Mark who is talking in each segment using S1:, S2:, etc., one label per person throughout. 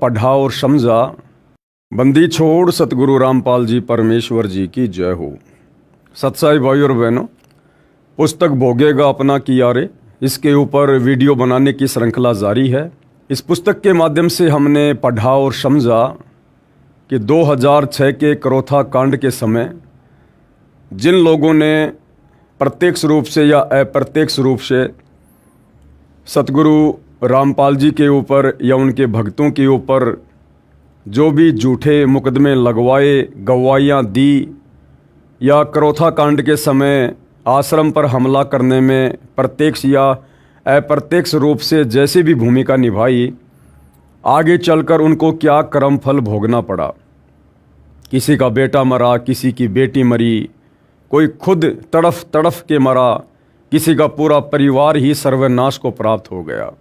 S1: पढ़ा और समझा। बंदी छोड़ सतगुरु रामपाल जी परमेश्वर जी की जय हो। सत्साई भाई और बहनों, पुस्तक भोगेगा अपना किया रे, इसके ऊपर वीडियो बनाने की श्रृंखला जारी है। इस पुस्तक के माध्यम से हमने पढ़ा और समझा कि 2006 के करोथा कांड के समय जिन लोगों ने प्रत्यक्ष रूप से या अप्रत्यक्ष रूप से सतगुरु रामपाल जी के ऊपर या उनके भक्तों के ऊपर जो भी झूठे मुकदमे लगवाए, गवाहियाँ दी, या करोथा कांड के समय आश्रम पर हमला करने में प्रत्यक्ष या अप्रत्यक्ष रूप से जैसे भी भूमिका निभाई, आगे चलकर उनको क्या कर्म फल भोगना पड़ा। किसी का बेटा मरा, किसी की बेटी मरी, कोई खुद तड़फ तड़फ के मरा, किसी का पूरा परिवार ही सर्वनाश को प्राप्त हो गया।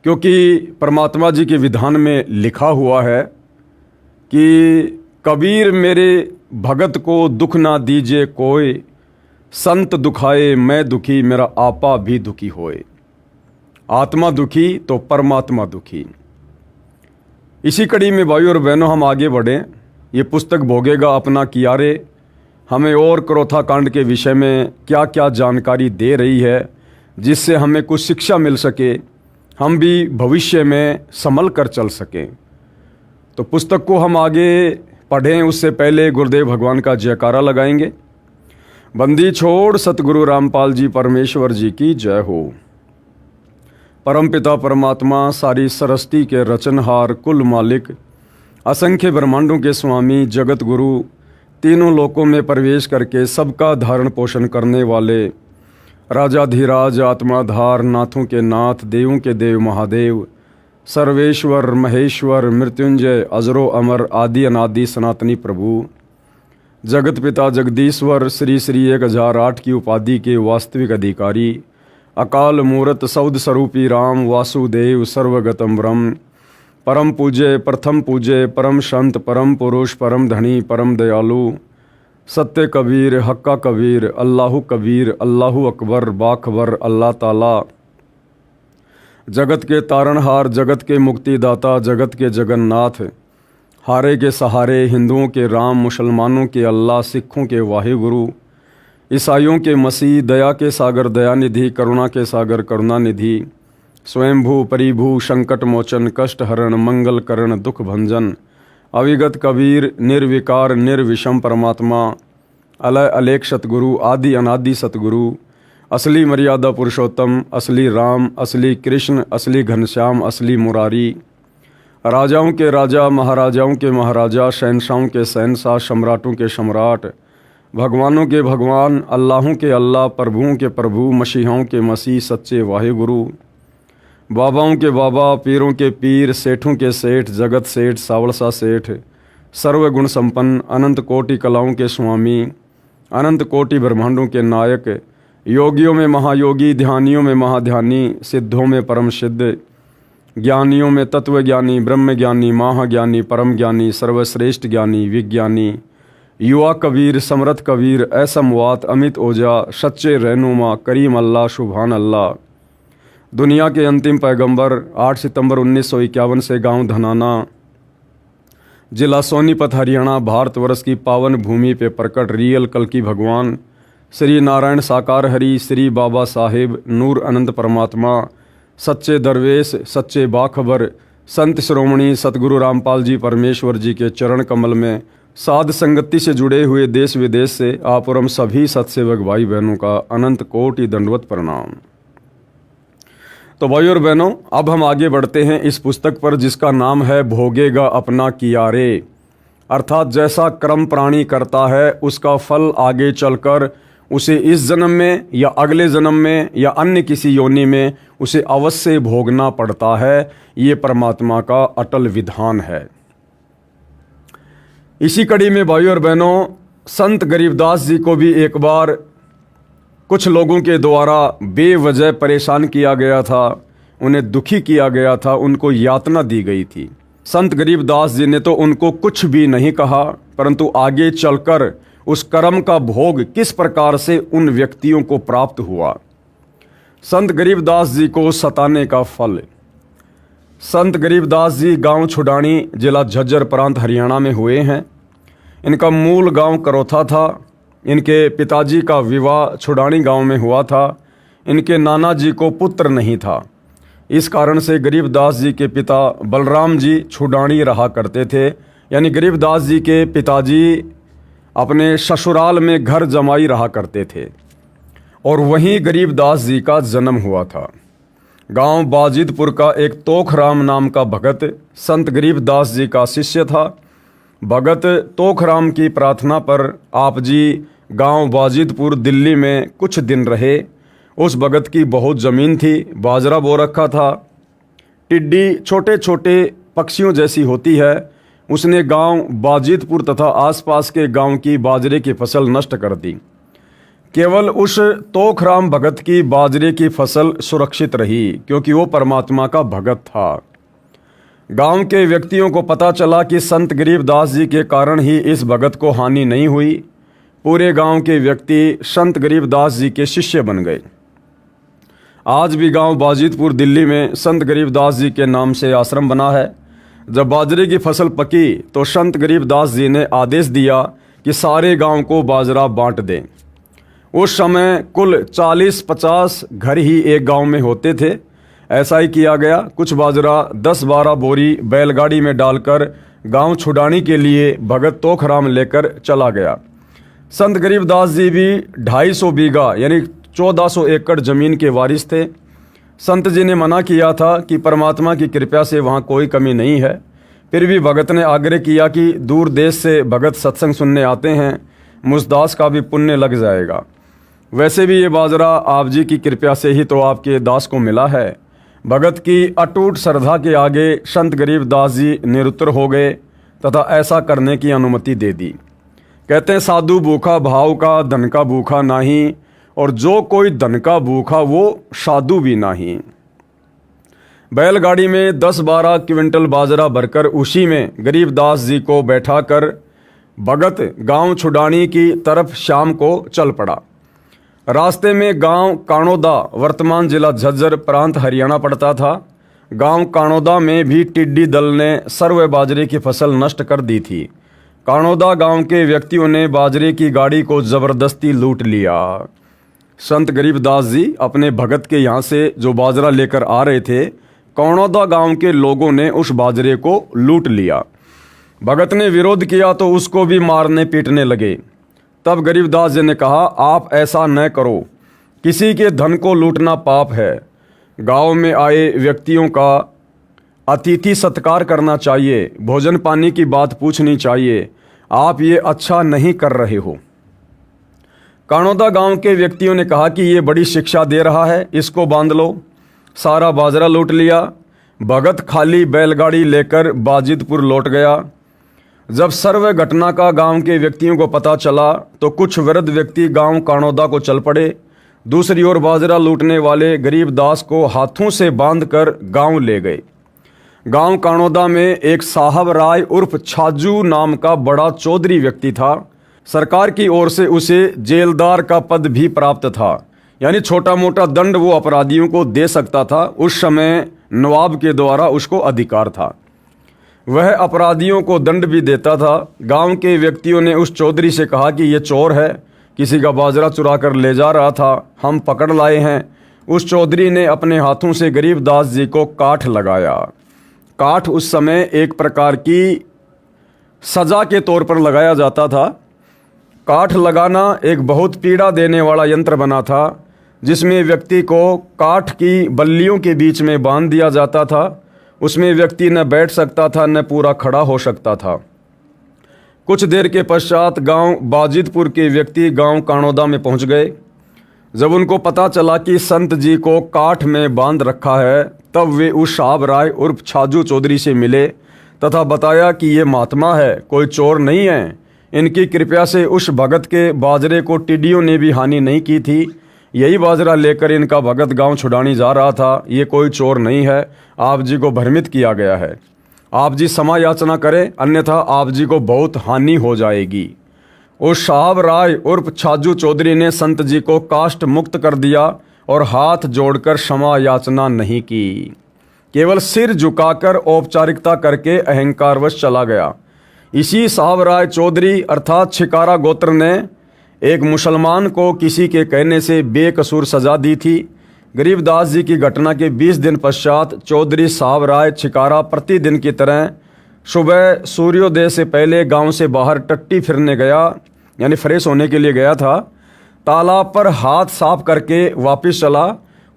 S1: क्योंकि परमात्मा जी के विधान में लिखा हुआ है कि कबीर मेरे भगत को दुख ना दीजिए कोई, संत दुखाए मैं दुखी मेरा आपा भी दुखी होए। आत्मा दुखी तो परमात्मा दुखी। इसी कड़ी में भाइयों और बहनों हम आगे बढ़ें। ये पुस्तक भोगेगा अपना किया रे हमें और करोथा कांड के विषय में क्या क्या जानकारी दे रही है, जिससे हमें कुछ शिक्षा मिल सके, हम भी भविष्य में संभल कर चल सकें। तो पुस्तक को हम आगे पढ़ें उससे पहले गुरुदेव भगवान का जयकारा लगाएंगे। बंदी छोड़ सतगुरु रामपाल जी परमेश्वर जी की जय हो। परमपिता परमात्मा सारी सृष्टि के रचनहार, कुल मालिक, असंख्य ब्रह्मांडों के स्वामी, जगत गुरु, तीनों लोकों में प्रवेश करके सबका धारण पोषण करने वाले राजाधिराज, आत्माधार, नाथों के नाथ, देवों के देव महादेव, सर्वेश्वर महेश्वर, मृत्युंजय, अजरो अमर, आदि अनादि सनातनी प्रभु, जगत पिता जगदीश्वर, श्री श्री 1008 की उपाधि के वास्तविक अधिकारी, अकाल मूरत सौद स्वरूपी राम वासुदेव सर्वगतम ब्रह्म, परम पूज्य प्रथम पूज्य परम संत परम पुरुष परम धनी परम दयालु, सत्य कबीर हक्का कबीर, अल्लाहु कबीर, अल्लाहु अकबर बाखबर, अल्लाह ताला, जगत के तारणहार, जगत के मुक्तिदाता, जगत के जगन्नाथ, हारे के सहारे, हिंदुओं के राम, मुसलमानों के अल्लाह, सिखों के वाहिगुरु, ईसाइयों के मसीह, दया के सागर दयानिधि, करुणा के सागर करुणानिधि, स्वयंभू परिभू, संकट मोचन, कष्ट हरण, मंगल करण, दुख भंजन, अविगत कबीर, निर्विकार निर्विषम परमात्मा, अलय अलेख सतगुरु, आदि अनादि सतगुरु, असली मर्यादा पुरुषोत्तम, असली राम, असली कृष्ण, असली घनश्याम, असली मुरारी, राजाओं के राजा, महाराजाओं के महाराजा, शहनशाहों के शहनशाह, सम्राटों के सम्राट, भगवानों के भगवान, अल्लाहों के अल्लाह, प्रभुओं के प्रभु, मसीहाओं के मसीह, सच्चे वाहिगुरु, बाबाओं के बाबा, पीरों के पीर, सेठों के सेठ, जगत सेठ, सावलसा सेठ, सर्वगुण संपन्न, अनंत कोटि कलाओं के स्वामी, अनंत कोटि ब्रह्मांडों के नायक, योगियों में महायोगी, ध्यानियों में महाध्यानी, सिद्धों में परम सिद्ध, ज्ञानियों में तत्वज्ञानी, ब्रह्म ज्ञानी, महाज्ञानी, परम ज्ञानी, सर्वश्रेष्ठ ज्ञानी, विज्ञानी, युवा कबीर, समर्थ कबीर, असमवात, अमित ओझा, सच्चे रहनुमा, करीम अल्लाह, सुभान अल्लाह, दुनिया के अंतिम पैगंबर, 8 सितंबर 1951 से गांव धनाना, जिला सोनीपत, हरियाणा, भारतवर्ष की पावन भूमि पे प्रकट रियल कल की भगवान श्री नारायण साकार हरि, श्री बाबा साहेब, नूर अनंत परमात्मा, सच्चे दरवेश, सच्चे बाखबर, संत श्रोमणी सतगुरु रामपाल जी परमेश्वर जी के चरण कमल में साध संगति से जुड़े हुए देश विदेश से आप और हम सभी सत्सेवक भाई बहनों का अनंत कोटि दंडवत प्रणाम। तो भाई और बहनों, अब हम आगे बढ़ते हैं इस पुस्तक पर जिसका नाम है भोगेगा अपना किया रे। अर्थात जैसा कर्म प्राणी करता है उसका फल आगे चलकर उसे इस जन्म में या अगले जन्म में या अन्य किसी योनि में उसे अवश्य भोगना पड़ता है। ये परमात्मा का अटल विधान है। इसी कड़ी में भाइयों और बहनों, संत गरीबदास जी को भी एक बार कुछ लोगों के द्वारा बेवजह परेशान किया गया था, उन्हें दुखी किया गया था, उनको यातना दी गई थी। संत गरीबदास जी ने तो उनको कुछ भी नहीं कहा, परंतु आगे चलकर उस कर्म का भोग किस प्रकार से उन व्यक्तियों को प्राप्त हुआ। संत गरीबदास जी को सताने का फल। संत गरीबदास जी गांव छुडानी, जिला झज्जर, प्रांत हरियाणा में हुए हैं। इनका मूल गांव करोथा था। इनके पिताजी का विवाह छुडानी गांव में हुआ था। इनके नाना जी को पुत्र नहीं था। इस कारण से गरीबदास जी के पिता बलराम जी छुडानी रहा करते थे। यानी गरीबदास जी के पिताजी अपने ससुराल में घर जमाई रहा करते थे और वहीं गरीबदास जी का जन्म हुआ था। गांव बाजिदपुर का एक तोखराम नाम का भगत संत गरीबदास जी का शिष्य था। भगत तोखराम की प्रार्थना पर आप जी गांव बाजिदपुर दिल्ली में कुछ दिन रहे। उस भगत की बहुत ज़मीन थी, बाजरा बो रखा था। टिड्डी छोटे छोटे पक्षियों जैसी होती है। उसने गांव बाजिदपुर तथा आसपास के गांव की बाजरे की फसल नष्ट कर दी। केवल उस तोखराम भगत की बाजरे की फसल सुरक्षित रही, क्योंकि वो परमात्मा का भगत था। गांव के व्यक्तियों को पता चला कि संत गरीबदास जी के कारण ही इस भगत को हानि नहीं हुई। पूरे गांव के व्यक्ति संत गरीबदास जी के शिष्य बन गए। आज भी गांव बाजिदपुर दिल्ली में संत गरीबदास जी के नाम से आश्रम बना है। जब बाजरे की फसल पकी तो संत गरीबदास जी ने आदेश दिया कि सारे गांव को बाजरा बांट दें। उस समय कुल 40-50 घर ही एक गांव में होते थे। ऐसा ही किया गया। कुछ बाजरा 10-12 बोरी बैलगाड़ी में डालकर गांव छुडानी के लिए भगत तोखराम लेकर चला गया। संत गरीबदास जी भी 250 बीघा यानी 1400 एकड़ ज़मीन के वारिस थे। संत जी ने मना किया था कि परमात्मा की कृपा से वहाँ कोई कमी नहीं है। फिर भी भगत ने आग्रह किया कि दूर देश से भगत सत्संग सुनने आते हैं, मुझदास का भी पुण्य लग जाएगा। वैसे भी ये बाजरा आप जी की कृपा से ही तो आपके दास को मिला है। भगत की अटूट श्रद्धा के आगे संत गरीबदास जी निरुत्तर हो गए तथा ऐसा करने की अनुमति दे दी। कहते हैं, साधु भूखा भाव का, धन का भूखा नहीं, और जो कोई धन का भूखा वो साधु भी नहीं। बैलगाड़ी में 10-12 क्विंटल बाजरा भरकर उसी में गरीबदास जी को बैठाकर भगत गांव छुडानी की तरफ शाम को चल पड़ा। रास्ते में गांव काणोदा, वर्तमान जिला झज्जर, प्रांत हरियाणा पड़ता था। गांव काणोदा में भी टिड्डी दल ने सर्व बाजरे की फसल नष्ट कर दी थी। काणोदा गांव के व्यक्तियों ने बाजरे की गाड़ी को जबरदस्ती लूट लिया। संत गरीबदास जी अपने भगत के यहाँ से जो बाजरा लेकर आ रहे थे, काणोदा गांव के लोगों ने उस बाजरे को लूट लिया। भगत ने विरोध किया तो उसको भी मारने पीटने लगे। तब गरीबदास जी ने कहा, आप ऐसा न करो, किसी के धन को लूटना पाप है। गांव में आए व्यक्तियों का अतिथि सत्कार करना चाहिए, भोजन पानी की बात पूछनी चाहिए। आप ये अच्छा नहीं कर रहे हो। काणोदा गांव के व्यक्तियों ने कहा कि ये बड़ी शिक्षा दे रहा है, इसको बांध लो। सारा बाजरा लूट लिया। भगत खाली बैलगाड़ी लेकर बाजिदपुर लौट गया। जब सर्व घटना का गांव के व्यक्तियों को पता चला तो कुछ वृद्ध व्यक्ति गांव काणोदा को चल पड़े। दूसरी ओर बाजरा लूटने वाले गरीबदास को हाथों से बांधकर गांव ले गए। गांव काणोदा में एक साहब राय उर्फ छाजू नाम का बड़ा चौधरी व्यक्ति था। सरकार की ओर से उसे जेलदार का पद भी प्राप्त था, यानी छोटा मोटा दंड वो अपराधियों को दे सकता था। उस समय नवाब के द्वारा उसको अधिकार था। वह अपराधियों को दंड भी देता था। गांव के व्यक्तियों ने उस चौधरी से कहा कि ये चोर है, किसी का बाजरा चुरा कर ले जा रहा था, हम पकड़ लाए हैं। उस चौधरी ने अपने हाथों से गरीबदास जी को काठ लगाया। काठ उस समय एक प्रकार की सजा के तौर पर लगाया जाता था। काठ लगाना एक बहुत पीड़ा देने वाला यंत्र बना था, जिसमें व्यक्ति को काठ की बल्लियों के बीच में बांध दिया जाता था। उसमें व्यक्ति न बैठ सकता था न पूरा खड़ा हो सकता था। कुछ देर के पश्चात गांव बाजिदपुर के व्यक्ति गांव काणोदा में पहुंच गए। जब उनको पता चला कि संत जी को काठ में बांध रखा है, तब वे उस साहब राय उर्फ छाजू चौधरी से मिले तथा बताया कि ये महात्मा है, कोई चोर नहीं है। इनकी कृपा से उस भगत के बाजरे को टिड्डियों ने भी हानि नहीं की थी। यही बाजरा लेकर इनका भगत गांव छुडानी जा रहा था। ये कोई चोर नहीं है। आप जी को भ्रमित किया गया है। आप जी क्षमा याचना करें, अन्यथा आप जी को बहुत हानि हो जाएगी। उस साहब राय उर्फ छाजू चौधरी ने संत जी को काष्ट मुक्त कर दिया और हाथ जोड़कर क्षमा याचना नहीं की केवल सिर झुकाकर औपचारिकता करके अहंकारवश चला गया। इसी साहब राय चौधरी अर्थात छिकारा गोत्र ने एक मुसलमान को किसी के कहने से बेकसूर सजा दी थी। गरीबदास जी की घटना के 20 दिन पश्चात चौधरी साहब राय छिकारा प्रतिदिन की तरह सुबह सूर्योदय से पहले गांव से बाहर टट्टी फिरने गया, यानी फ्रेश होने के लिए गया था। तालाब पर हाथ साफ करके वापस चला।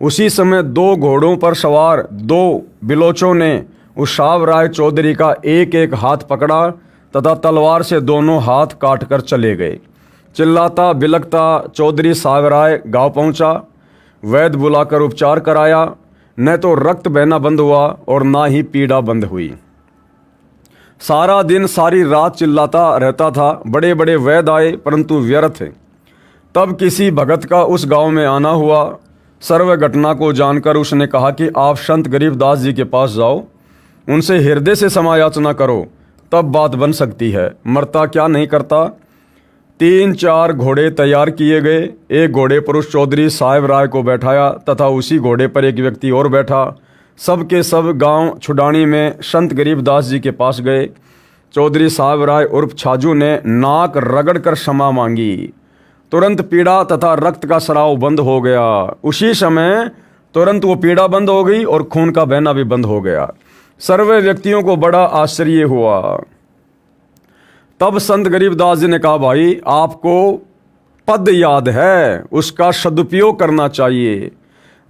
S1: उसी समय 2 घोड़ों पर सवार 2 बिलोचों ने उस साहब राय चौधरी का एक एक हाथ पकड़ा तथा तलवार से दोनों हाथ काट कर चले गए। चिल्लाता बिलखता चौधरी साहब राय गांव पहुंचा। वैद्य बुलाकर उपचार कराया। न तो रक्त बहना बंद हुआ और ना ही पीड़ा बंद हुई। सारा दिन सारी रात चिल्लाता रहता था। बड़े बड़े वैद्य आए परंतु व्यर्थ। तब किसी भगत का उस गांव में आना हुआ। सर्व घटना को जानकर उसने कहा कि आप संत गरीबदास जी के पास जाओ, उनसे हृदय से समायाचना करो, तब बात बन सकती है। मरता क्या नहीं करता। 3-4 घोड़े तैयार किए गए। एक घोड़े पर उस चौधरी साहब राय को बैठाया तथा उसी घोड़े पर एक व्यक्ति और बैठा। सब के सब गांव छुडानी में संत गरीबदास जी के पास गए। चौधरी साहब राय उर्फ छाजू ने नाक रगड़ कर क्षमा मांगी। तुरंत पीड़ा तथा रक्त का स्राव बंद हो गया। उसी समय तुरंत वो पीड़ा बंद हो गई और खून का बहना भी बंद हो गया। सर्वे व्यक्तियों को बड़ा आश्चर्य हुआ। तब संत गरीबदास जी ने कहा, भाई आपको पद याद है, उसका सदुपयोग करना चाहिए।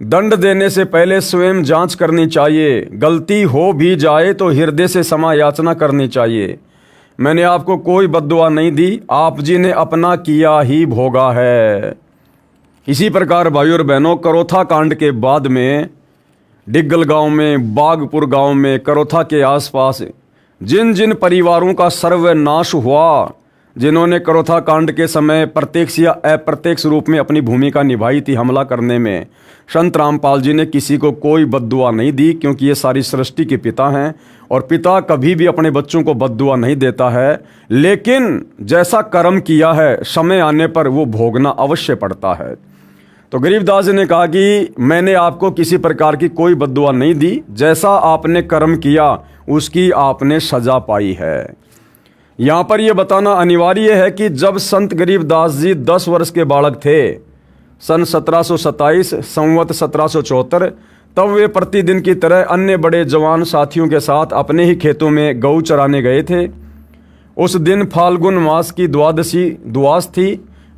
S1: दंड देने से पहले स्वयं जांच करनी चाहिए। गलती हो भी जाए तो हृदय से क्षमा याचना करनी चाहिए। मैंने आपको कोई बद्दुआ नहीं दी, आप जी ने अपना किया ही भोगा है। इसी प्रकार भाइयों और बहनों, करोथा कांड के बाद में डिग्गल गांव में, बागपुर गांव में, करोथा के आसपास जिन जिन परिवारों का सर्वनाश हुआ, जिन्होंने करोथा कांड के समय प्रत्यक्ष या अप्रत्यक्ष रूप में अपनी भूमिका निभाई थी हमला करने में, संत रामपाल जी ने किसी को कोई बद्दुआ नहीं दी, क्योंकि ये सारी सृष्टि के पिता हैं और पिता कभी भी अपने बच्चों को बद्दुआ नहीं देता है। लेकिन जैसा कर्म किया है समय आने पर वो भोगना अवश्य पड़ता है। तो गरीबदास जी ने कहा कि मैंने आपको किसी प्रकार की कोई बद्दुआ नहीं दी, जैसा आपने कर्म किया उसकी आपने सजा पाई है। यहाँ पर यह बताना अनिवार्य है कि जब संत गरीबदास जी 10 वर्ष के बालक थे, सन 1727 संवत 1774, तब वे प्रतिदिन की तरह अन्य बड़े जवान साथियों के साथ अपने ही खेतों में गऊ चराने गए थे। उस दिन फाल्गुन मास की द्वादशी द्वास थी।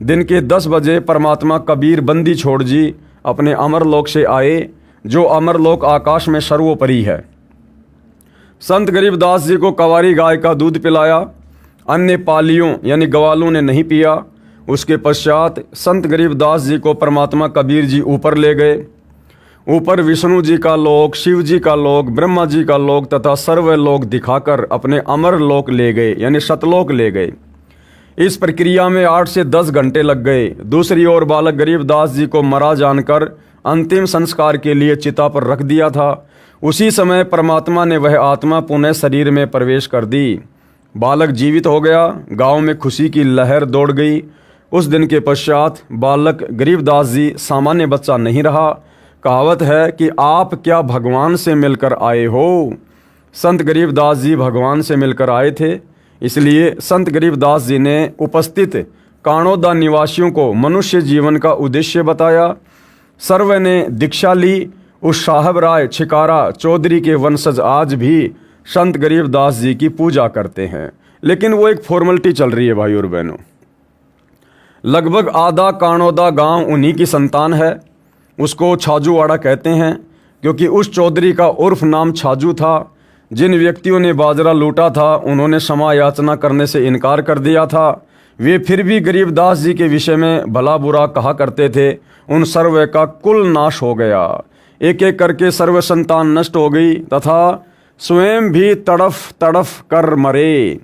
S1: दिन के 10 बजे परमात्मा कबीर बंदी छोड़ जी अपने अमरलोक से आए, जो अमरलोक आकाश में सर्वोपरि है। संत गरीबदास जी को कवारी गाय का दूध पिलाया, अन्य पालियों यानी ग्वालों ने नहीं पिया। उसके पश्चात संत गरीबदास जी को परमात्मा कबीर जी ऊपर ले गए। ऊपर विष्णु जी का लोक, शिव जी का लोक, ब्रह्मा जी का लोक तथा सर्वलोक दिखाकर अपने अमर लोक ले गए, यानी सतलोक ले गए। इस प्रक्रिया में 8 से 10 घंटे लग गए। दूसरी ओर बालक गरीबदास जी को मरा जानकर अंतिम संस्कार के लिए चिता पर रख दिया था। उसी समय परमात्मा ने वह आत्मा पुनः शरीर में प्रवेश कर दी। बालक जीवित हो गया। गांव में खुशी की लहर दौड़ गई। उस दिन के पश्चात बालक गरीबदास जी सामान्य बच्चा नहीं रहा। कहावत है कि आप क्या भगवान से मिलकर आए हो। संत गरीबदास जी भगवान से मिलकर आए थे। इसलिए संत गरीबदास जी ने उपस्थित काणोदा निवासियों को मनुष्य जीवन का उद्देश्य बताया। सर्व ने दीक्षा ली। उस साहब राय छिकारा चौधरी के वंशज आज भी संत गरीबदास जी की पूजा करते हैं, लेकिन वो एक फॉर्मेलिटी चल रही है भाई और बहनों। लगभग आधा काणोदा गांव उन्हीं की संतान है। उसको छाजूवाड़ा कहते हैं, क्योंकि उस चौधरी का उर्फ नाम छाजू था। जिन व्यक्तियों ने बाजरा लूटा था उन्होंने क्षमा याचना करने से इनकार कर दिया था। वे फिर भी गरीबदास जी के विषय में भला बुरा कहा करते थे। उन सर्व का कुल नाश हो गया। एक एक करके सर्व संतान नष्ट हो गई तथा स्वयं भी तड़फ तड़फ कर मरे।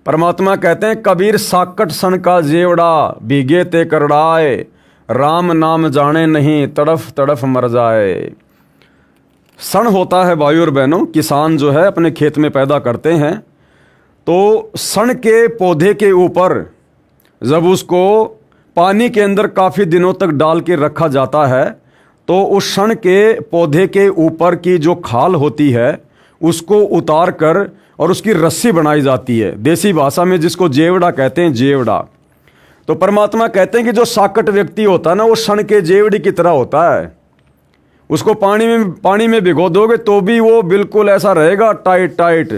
S1: परमात्मा कहते हैं, कबीर साकट सन का जेवड़ा भीगे ते करड़ाए, राम नाम जाने नहीं तड़फ तड़फ मर जाए। सन होता है भाइयों और बहनों, किसान जो है अपने खेत में पैदा करते हैं, तो सन के पौधे के ऊपर जब उसको पानी के अंदर काफ़ी दिनों तक डाल के रखा जाता है तो उस क्षण के पौधे के ऊपर की जो खाल होती है उसको उतार कर और उसकी रस्सी बनाई जाती है, देसी भाषा में जिसको जेवड़ा कहते हैं, जेवड़ा। तो परमात्मा कहते हैं कि जो साकट व्यक्ति होता है ना, वो क्षण के जेवड़ी की तरह होता है। उसको पानी में भिगो दोगे तो भी वो बिल्कुल ऐसा रहेगा, टाइट टाइट,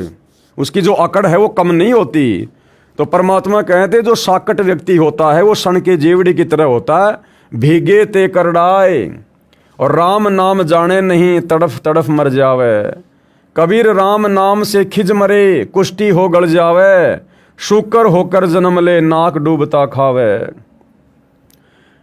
S1: उसकी जो अकड़ है वो कम नहीं होती। तो परमात्मा कहते हैं जो साकट व्यक्ति होता है वो क्षण के जेवड़ी की तरह होता है। भीगे ते करड़ाए और राम नाम जाने नहीं, तड़फ तड़फ मर जावे। कबीर राम नाम से खिज मरे, कुष्टी हो गड़ जावे। शुकर होकर जन्म ले, नाक डूबता खावे।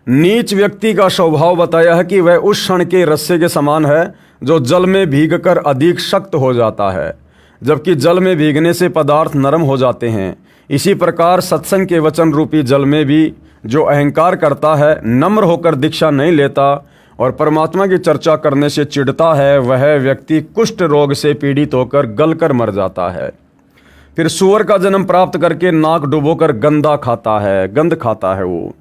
S1: नीच व्यक्ति का स्वभाव बताया है कि वह उस क्षण के रस्से के समान है जो जल में भीगकर अधिक सख्त हो जाता है, जबकि जल में भीगने से पदार्थ नरम हो जाते हैं। इसी प्रकार सत्संग के वचन रूपी जल में भी जो अहंकार करता है, नम्र होकर दीक्षा नहीं लेता और परमात्मा की चर्चा करने से चिढ़ता है, वह व्यक्ति कुष्ठ रोग से पीड़ित होकर गलकर मर जाता है। फिर सूअर का जन्म प्राप्त करके नाक डुबोकर गंदा खाता है, गंध खाता है वो।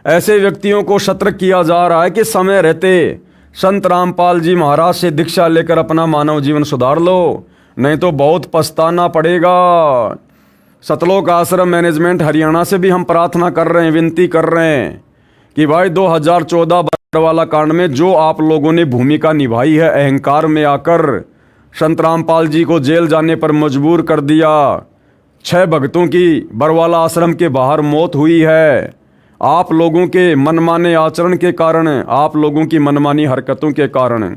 S1: ऐसे व्यक्तियों को सतर्क किया जा रहा है कि समय रहते संत रामपाल जी महाराज से दीक्षा लेकर अपना मानव जीवन सुधार लो, नहीं तो बहुत पछताना पड़ेगा। सतलोक आश्रम मैनेजमेंट हरियाणा से भी हम प्रार्थना कर रहे हैं, विनती कर रहे हैं कि भाई 2014 बरवाला कांड में जो आप लोगों ने भूमिका निभाई है, अहंकार में आकर संत रामपाल जी को जेल जाने पर मजबूर कर दिया, 6 भक्तों की बरवाला आश्रम के बाहर मौत हुई है, आप लोगों के मनमाने आचरण के कारण, आप लोगों की मनमानी हरकतों के कारण।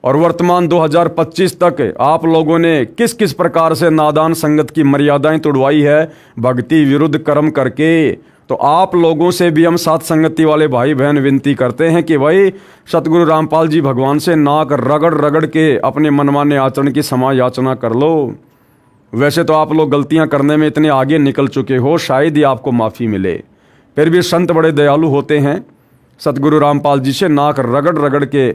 S1: और वर्तमान 2025 तक आप लोगों ने किस किस प्रकार से नादान संगत की मर्यादाएं तोड़वाई है, भक्ति विरुद्ध कर्म करके। तो आप लोगों से भी हम साथ संगति वाले भाई बहन विनती करते हैं कि भाई सतगुरु रामपाल जी भगवान से नाक रगड़ रगड़ के अपने मनमाने आचरण की क्षमा याचना कर लो। वैसे तो आप लोग गलतियां करने में इतने आगे निकल चुके हो, शायद ही आपको माफ़ी मिले। फिर भी संत बड़े दयालु होते हैं, सतगुरु रामपाल जी से नाक रगड़ रगड़ के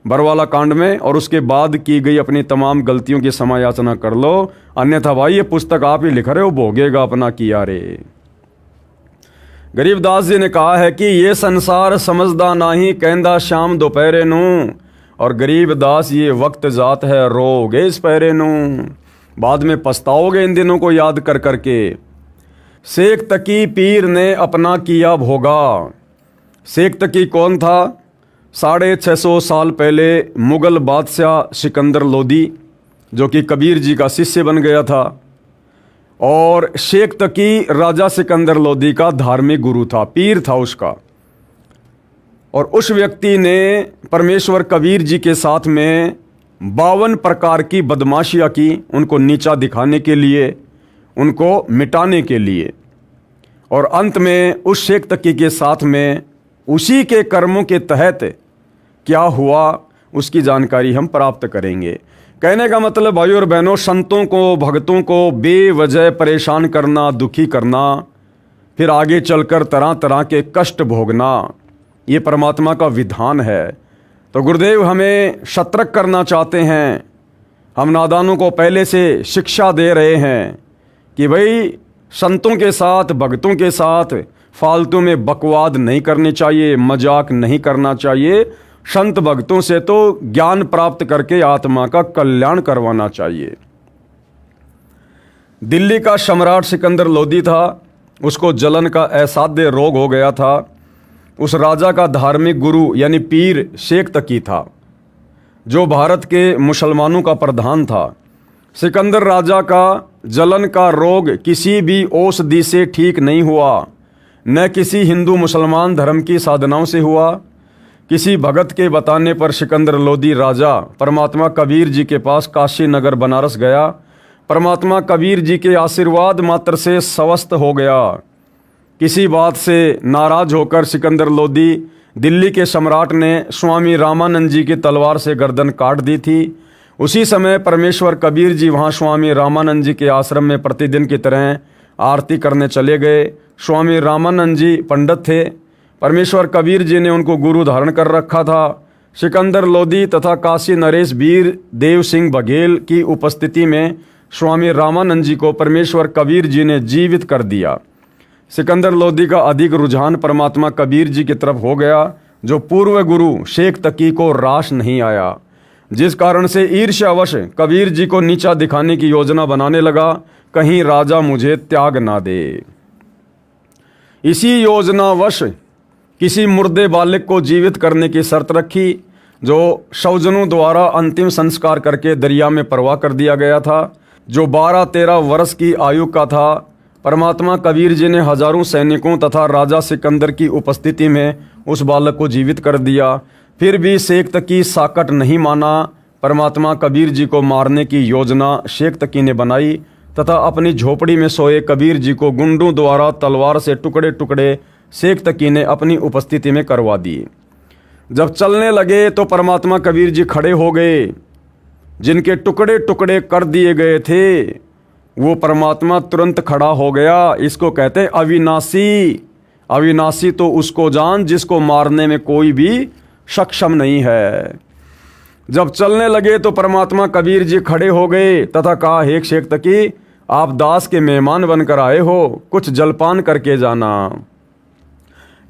S1: बरवाला कांड में और उसके बाद की गई अपनी तमाम गलतियों की क्षमा याचना कर लो, अन्यथा भाई ये पुस्तक आप ही लिख रहे हो, भोगेगा अपना किया रे। गरीबदास जी ने कहा है कि ये संसार समझदा नाही, कहंदा शाम दोपहरे नू। और गरीबदास ये वक्त जात है, रोगे इस पहरे नू, बाद में पछताओगे इन दिनों को याद कर करके। शेख तकी पीर ने अपना किया भोगा। शेख तकी कौन था? 650 साल पहले मुग़ल बादशाह सिकंदर लोदी, जो कि कबीर जी का शिष्य बन गया था, और शेख तकी राजा सिकंदर लोदी का धार्मिक गुरु था, पीर था उसका। और उस व्यक्ति ने परमेश्वर कबीर जी के साथ में 52 प्रकार की बदमाशियाँ की, उनको नीचा दिखाने के लिए, उनको मिटाने के लिए। और अंत में उस शेख तकी के साथ में उसी के कर्मों के तहत क्या हुआ उसकी जानकारी हम प्राप्त करेंगे। कहने का मतलब भाइयों और बहनों, संतों को, भक्तों को बेवजह परेशान करना, दुखी करना, फिर आगे चलकर तरह तरह के कष्ट भोगना, ये परमात्मा का विधान है। तो गुरुदेव हमें सतर्क करना चाहते हैं। हम नादानों को पहले से शिक्षा दे रहे हैं कि भाई संतों के साथ, भक्तों के साथ फालतू में बकवाद नहीं करनी चाहिए, मजाक नहीं करना चाहिए। संत भक्तों से तो ज्ञान प्राप्त करके आत्मा का कल्याण करवाना चाहिए। दिल्ली का सम्राट सिकंदर लोदी था, उसको जलन का असाध्य रोग हो गया था। उस राजा का धार्मिक गुरु यानी पीर शेख तकी था, जो भारत के मुसलमानों का प्रधान था। सिकंदर राजा का जलन का रोग किसी भी औषधि से ठीक नहीं हुआ, न किसी हिंदू मुसलमान धर्म की साधनाओं से हुआ। किसी भगत के बताने पर सिकंदर लोदी राजा परमात्मा कबीर जी के पास काशी नगर बनारस गया। परमात्मा कबीर जी के आशीर्वाद मात्र से स्वस्थ हो गया। किसी बात से नाराज होकर सिकंदर लोदी दिल्ली के सम्राट ने स्वामी रामानंद जी की तलवार से गर्दन काट दी थी। उसी समय परमेश्वर कबीर जी वहाँ स्वामी रामानंद जी के आश्रम में प्रतिदिन की तरह आरती करने चले गए। स्वामी रामानंद जी पंडित थे, परमेश्वर कबीर जी ने उनको गुरु धारण कर रखा था। सिकंदर लोदी तथा काशी नरेश वीर देव सिंह बघेल की उपस्थिति में स्वामी रामानंद जी को परमेश्वर कबीर जी ने जीवित कर दिया। सिकंदर लोदी का अधिक रुझान परमात्मा कबीर जी की तरफ हो गया। जो पूर्व गुरु शेख तकी को रास नहीं आया, जिस कारण से ईर्ष्यावश कबीर जी को नीचा दिखाने की योजना बनाने लगा, कहीं राजा मुझे त्याग ना दे। इसी योजनावश किसी मुर्दे बालक को जीवित करने की शर्त रखी, जो शवजनों द्वारा अंतिम संस्कार करके दरिया में प्रवाह कर दिया गया था, जो 12-13 वर्ष की आयु का था। परमात्मा कबीर जी ने हजारों सैनिकों तथा राजा सिकंदर की उपस्थिति में उस बालक को जीवित कर दिया। फिर भी शेख तकी साकट नहीं माना। परमात्मा कबीर जी को मारने की योजना शेख तकी ने बनाई तथा अपनी झोपड़ी में सोए कबीर जी को गुंडों द्वारा तलवार से टुकड़े टुकड़े शेख तकी ने अपनी उपस्थिति में करवा दिए। जब चलने लगे तो परमात्मा कबीर जी खड़े हो गए। जिनके टुकड़े टुकड़े कर दिए गए थे वो परमात्मा तुरंत खड़ा हो गया। इसको कहते हैं अविनाशी। अविनाशी तो उसको जान जिसको मारने में कोई भी सक्षम नहीं है। जब चलने लगे तो परमात्मा कबीर जी खड़े हो गए तथा कहा, हे शेख तकी, आप दास के मेहमान बनकर आए हो, कुछ जलपान करके जाना।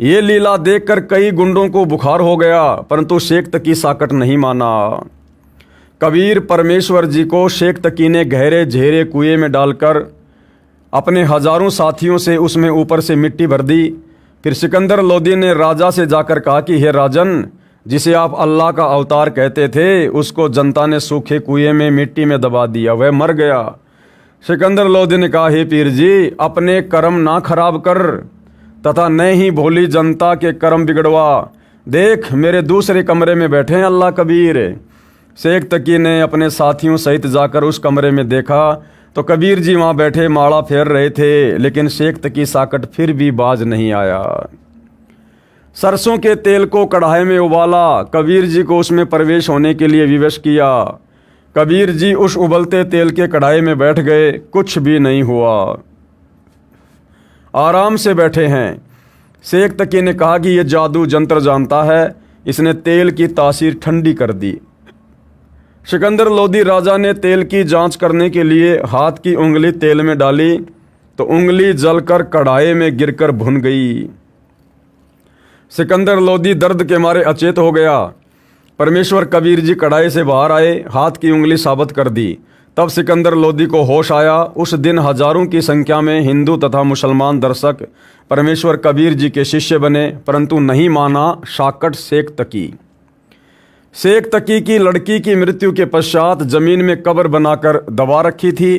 S1: ये लीला देखकर कई गुंडों को बुखार हो गया, परंतु शेख तकी साकट नहीं माना। कबीर परमेश्वर जी को शेख तकी ने गहरे झेरे कुएं में डालकर अपने हजारों साथियों से उसमें ऊपर से मिट्टी भर दी। फिर सिकंदर लोदी ने राजा से जाकर कहा कि हे राजन, जिसे आप अल्लाह का अवतार कहते थे, उसको जनता ने सूखे कुएं में मिट्टी में दबा दिया, वह मर गया। सिकंदर लोदी ने कहा, हे पीर जी, अपने कर्म ना खराब कर तथा न ही भोली जनता के कर्म बिगड़वा। देख, मेरे दूसरे कमरे में बैठे हैं अल्लाह कबीर। शेख तकी ने अपने साथियों सहित जाकर उस कमरे में देखा तो कबीर जी वहाँ बैठे माड़ा फेर रहे थे, लेकिन शेख तकी साकट फिर भी बाज नहीं आया। सरसों के तेल को कढ़ाई में उबाला, कबीर जी को उसमें प्रवेश होने के लिए विवश किया। कबीर जी उस उबलते तेल के कढ़ाई में बैठ गए, कुछ भी नहीं हुआ, आराम से बैठे हैं। शेख तकी ने कहा कि यह जादू जंत्र जानता है, इसने तेल की तासीर ठंडी कर दी। सिकंदर लोदी राजा ने तेल की जांच करने के लिए हाथ की उंगली तेल में डाली तो उंगली जलकर कढ़ाई में गिरकर भुन गई। सिकंदर लोदी दर्द के मारे अचेत हो गया। परमेश्वर कबीर जी कढ़ाई से बाहर आए, हाथ की उंगली साबित कर दी। तब सिकंदर लोदी को होश आया। उस दिन हजारों की संख्या में हिंदू तथा मुसलमान दर्शक परमेश्वर कबीर जी के शिष्य बने, परंतु नहीं माना साकट शेख तकी। शेख तकी की लड़की की मृत्यु के पश्चात जमीन में कब्र बनाकर दबा रखी थी।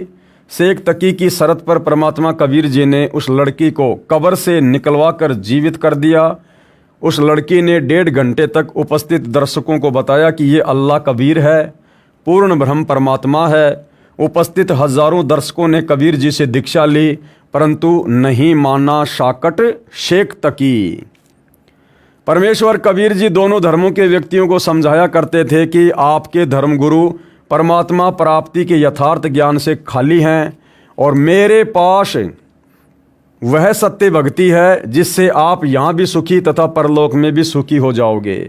S1: शेख तकी की शर्त पर परमात्मा कबीर जी ने उस लड़की को कब्र से निकलवा कर जीवित कर दिया। उस लड़की ने 1.5 घंटे तक उपस्थित दर्शकों को बताया कि ये अल्लाह कबीर है, पूर्ण ब्रह्म परमात्मा है। उपस्थित हजारों दर्शकों ने कबीर जी से दीक्षा ली, परंतु नहीं माना साकट शेख तकी। परमेश्वर कबीर जी दोनों धर्मों के व्यक्तियों को समझाया करते थे कि आपके धर्मगुरु परमात्मा प्राप्ति के यथार्थ ज्ञान से खाली हैं और मेरे पास वह सत्य भक्ति है जिससे आप यहाँ भी सुखी तथा परलोक में भी सुखी हो जाओगे।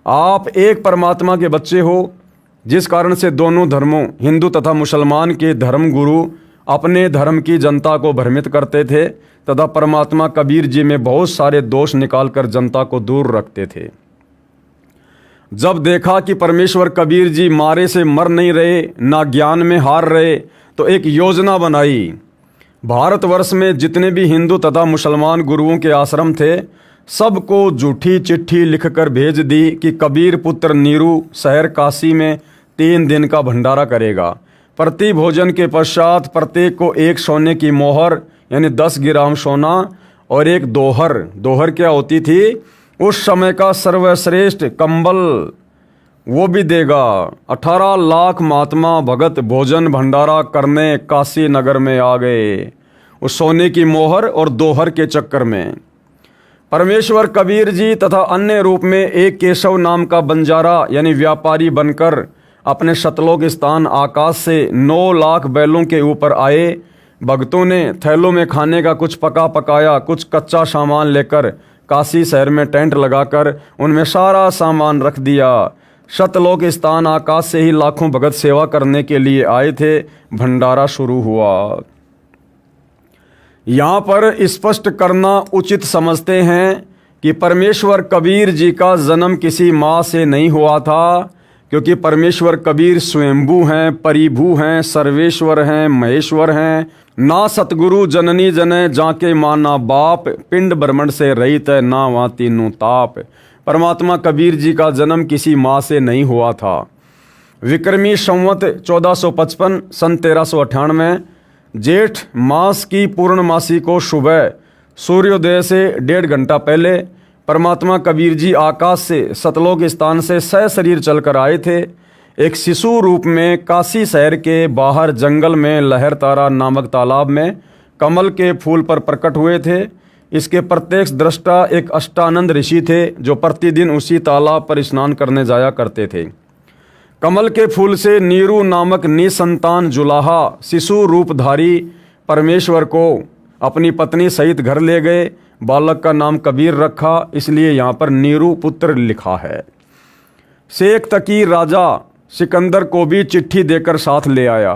S1: आप एक परमात्मा के बच्चे हो, जिस कारण से दोनों धर्मों हिंदू तथा मुसलमान के धर्मगुरु अपने धर्म की जनता को भ्रमित करते थे तथा परमात्मा कबीर जी में बहुत सारे दोष निकालकर जनता को दूर रखते थे। जब देखा कि परमेश्वर कबीर जी मारे से मर नहीं रहे, ना ज्ञान में हार रहे, तो एक योजना बनाई। भारतवर्ष में जितने भी हिंदू तथा मुसलमान गुरुओं के आश्रम थे, सबको झूठी चिट्ठी लिखकर भेज दी कि कबीर पुत्र नीरू शहर काशी में 3 दिन का भंडारा करेगा। प्रति भोजन के पश्चात प्रत्येक को एक सोने की मोहर यानी 10 ग्राम सोना और एक दोहर, दोहर क्या होती थी उस समय का सर्वश्रेष्ठ कंबल, वो भी देगा। 18 लाख महात्मा भगत भोजन भंडारा करने काशी नगर में आ गए, उस सोने की मोहर और दोहर के चक्कर में। परमेश्वर कबीर जी तथा अन्य रूप में एक केशव नाम का बंजारा यानी व्यापारी बनकर अपने शतलोक स्थान आकाश से 9 लाख बैलों के ऊपर आए। भक्तों ने थैलों में खाने का कुछ पका पकाया, कुछ कच्चा सामान लेकर काशी शहर में टेंट लगाकर उनमें सारा सामान रख दिया। शतलोक स्थान आकाश से ही लाखों भगत सेवा करने के लिए आए थे। भंडारा शुरू हुआ। यहाँ पर स्पष्ट करना उचित समझते हैं कि परमेश्वर कबीर जी का जन्म किसी माँ से नहीं हुआ था, क्योंकि परमेश्वर कबीर स्वयंभू हैं, परिभू हैं, सर्वेश्वर हैं, महेश्वर हैं। ना सतगुरु जननी जने जाके माना बाप, पिंड ब्रह्मंड से रहित है ना वहाँ तीनों ताप। परमात्मा कबीर जी का जन्म किसी माँ से नहीं हुआ था। विक्रमी संवत 1455 सन 1398 जेठ मास की पूर्णमासी को सुबह सूर्योदय से 1.5 घंटा पहले परमात्मा कबीर जी आकाश से सतलोक स्थान से सशरीर चलकर आए थे। एक शिशु रूप में काशी शहर के बाहर जंगल में लहर तारा नामक तालाब में कमल के फूल पर प्रकट हुए थे। इसके प्रत्यक्ष दृष्टा एक अष्टानंद ऋषि थे जो प्रतिदिन उसी तालाब पर स्नान करने जाया करते थे। कमल के फूल से नीरू नामक निसंतान जुलाहा शिशु रूपधारी परमेश्वर को अपनी पत्नी सहित घर ले गए। बालक का नाम कबीर रखा, इसलिए यहाँ पर नीरू पुत्र लिखा है। शेख तकी राजा सिकंदर को भी चिट्ठी देकर साथ ले आया।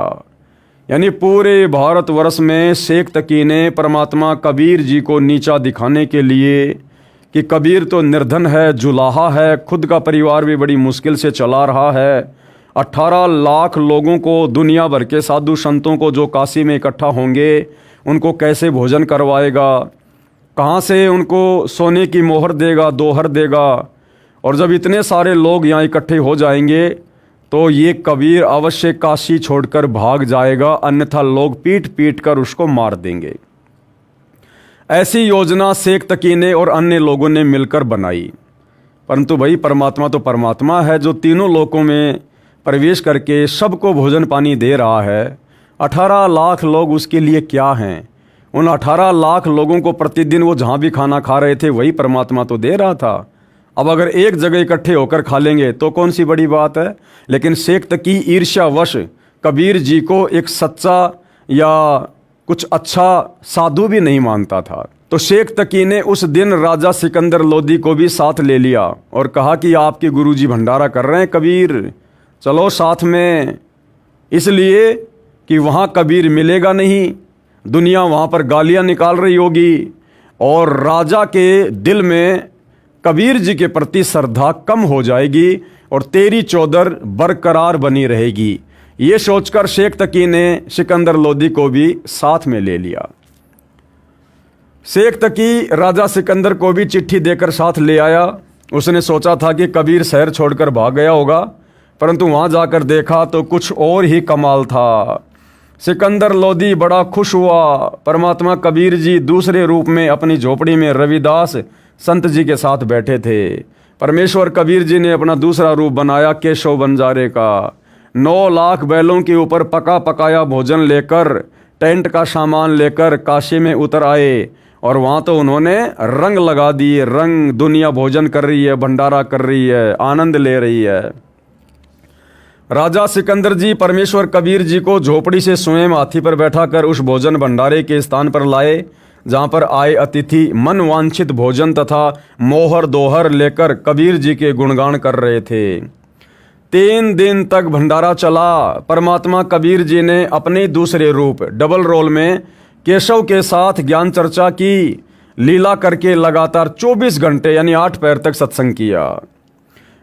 S1: यानी पूरे भारतवर्ष में शेख तकी ने परमात्मा कबीर जी को नीचा दिखाने के लिए कि कबीर तो निर्धन है, जुलाहा है, खुद का परिवार भी बड़ी मुश्किल से चला रहा है। 18 लाख लोगों को, दुनिया भर के साधु संतों को जो काशी में इकट्ठा होंगे, उनको कैसे भोजन करवाएगा, कहाँ से उनको सोने की मोहर देगा, दोहर देगा। और जब इतने सारे लोग यहाँ इकट्ठे हो जाएंगे तो ये कबीर अवश्य काशी छोड़कर भाग जाएगा, अन्यथा लोग पीट पीट कर उसको मार देंगे। ऐसी योजना शेख तकी ने और अन्य लोगों ने मिलकर बनाई। परंतु भाई परमात्मा तो परमात्मा है जो तीनों लोकों में प्रवेश करके सबको भोजन पानी दे रहा है। 18 लाख लोग उसके लिए क्या हैं? उन 18 लाख लोगों को प्रतिदिन वो जहाँ भी खाना खा रहे थे वही परमात्मा तो दे रहा था। अब अगर एक जगह इकट्ठे होकर खा लेंगे तो कौन सी बड़ी बात है। लेकिन शेख तकी ईर्ष्यावश कबीर जी को एक सच्चा या कुछ अच्छा साधु भी नहीं मानता था। तो शेख तकी ने उस दिन राजा सिकंदर लोदी को भी साथ ले लिया और कहा कि आपके गुरुजी भंडारा कर रहे हैं कबीर, चलो साथ में। इसलिए कि वहाँ कबीर मिलेगा नहीं, दुनिया वहाँ पर गालियाँ निकाल रही होगी और राजा के दिल में कबीर जी के प्रति श्रद्धा कम हो जाएगी और तेरी चौधर बरकरार बनी रहेगी। ये सोचकर शेख तकी ने सिकंदर लोदी को भी साथ में ले लिया। शेख तकी राजा सिकंदर को भी चिट्ठी देकर साथ ले आया। उसने सोचा था कि कबीर शहर छोड़कर भाग गया होगा, परंतु वहाँ जाकर देखा तो कुछ और ही कमाल था। सिकंदर लोदी बड़ा खुश हुआ। परमात्मा कबीर जी दूसरे रूप में अपनी झोपड़ी में रविदास संत जी के साथ बैठे थे। परमेश्वर कबीर जी ने अपना दूसरा रूप बनाया केशव बंजारे का। 9 लाख बैलों के ऊपर पका पकाया भोजन लेकर, टेंट का सामान लेकर काशी में उतर आए और वहाँ तो उन्होंने रंग लगा दिए। रंग, दुनिया भोजन कर रही है, भंडारा कर रही है, आनंद ले रही है। राजा सिकंदर जी परमेश्वर कबीर जी को झोपड़ी से स्वयं हाथी पर बैठाकर उस भोजन भंडारे के स्थान पर लाए जहाँ पर आए अतिथि मन वांछित भोजन तथा मोहर दोहर लेकर कबीर जी के गुणगान कर रहे थे। 3 दिन तक भंडारा चला। परमात्मा कबीर जी ने अपने दूसरे रूप डबल रोल में केशव के साथ ज्ञान चर्चा की, लीला करके लगातार 24 घंटे यानी 8 पैर तक सत्संग किया।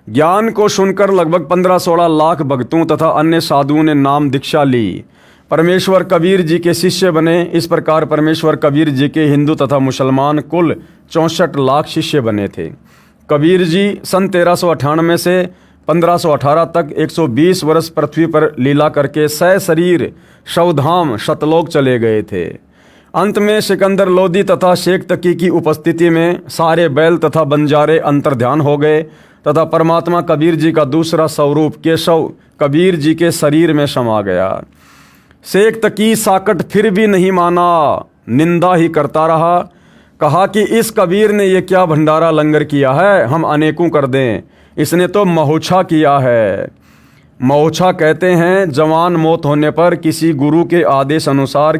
S1: ज्ञान को सुनकर लगभग 15-16 लाख भक्तों तथा अन्य साधुओं ने नाम दीक्षा ली, परमेश्वर कबीर जी के शिष्य बने। इस प्रकार परमेश्वर कबीर जी के हिंदू तथा मुसलमान कुल 64 लाख शिष्य बने थे। कबीर जी सन 1398 से 1518 तक 120 वर्ष पृथ्वी पर लीला करके सशरीर शवधाम सतलोक चले गए थे। अंत में सिकंदर लोदी तथा शेख तकी की उपस्थिति में सारे बैल तथा बंजारे अंतर्ध्यान हो गए तथा परमात्मा कबीर जी का दूसरा स्वरूप केशव कबीर जी के शरीर में समा गया। शेख तकी साकट फिर भी नहीं माना, निंदा ही करता रहा। कहा कि इस कबीर ने ये क्या भंडारा लंगर किया है, हम अनेकों कर दें। इसने तो महोछा किया है। महोछा कहते हैं जवान मौत होने पर किसी गुरु के आदेश अनुसार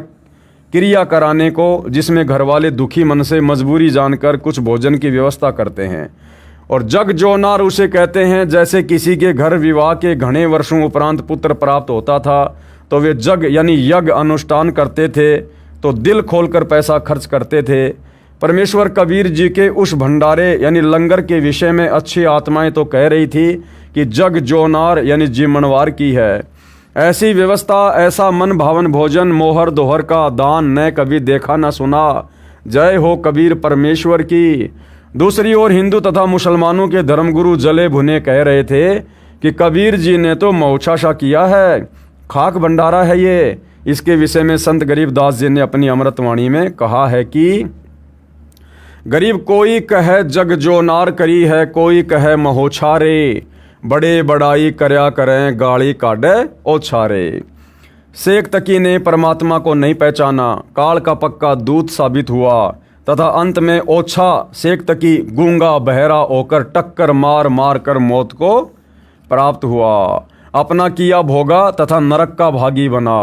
S1: क्रिया कराने को, जिसमें घर वाले दुखी मन से मजबूरी जानकर कुछ भोजन की व्यवस्था करते हैं। और जग जोनार उसे कहते हैं। जैसे किसी के घर विवाह के घने वर्षों उपरांत पुत्र प्राप्त होता था तो वे जग यानी यज्ञ अनुष्ठान करते थे, तो दिल खोलकर पैसा खर्च करते थे। परमेश्वर कबीर जी के उस भंडारे यानी लंगर के विषय में अच्छी आत्माएं तो कह रही थी कि जग जोनार यानी जीमनवार की है। ऐसी व्यवस्था, ऐसा मन भावन भोजन, मोहर दोहर का दान न कभी देखा न सुना। जय हो कबीर परमेश्वर की। दूसरी ओर हिंदू तथा मुसलमानों के धर्मगुरु जले भुने कह रहे थे कि कबीर जी ने तो मौछाशा किया है, खाक भंडारा है ये। इसके विषय में संत गरीबदास जी ने अपनी अमृतवाणी में कहा है कि गरीब कोई कहे जग जो नार करी है, कोई कहे महोछारे, बड़े बड़ाई करया करें गाड़ी काढ़े ओछारे। शेख तकी ने परमात्मा को नहीं पहचाना, काल का पक्का दूत साबित हुआ तथा अंत में ओछा शेख तकी गूंगा बहरा होकर टक्कर मार मार कर मौत को प्राप्त हुआ। अपना किया भोगा तथा नरक का भागी बना।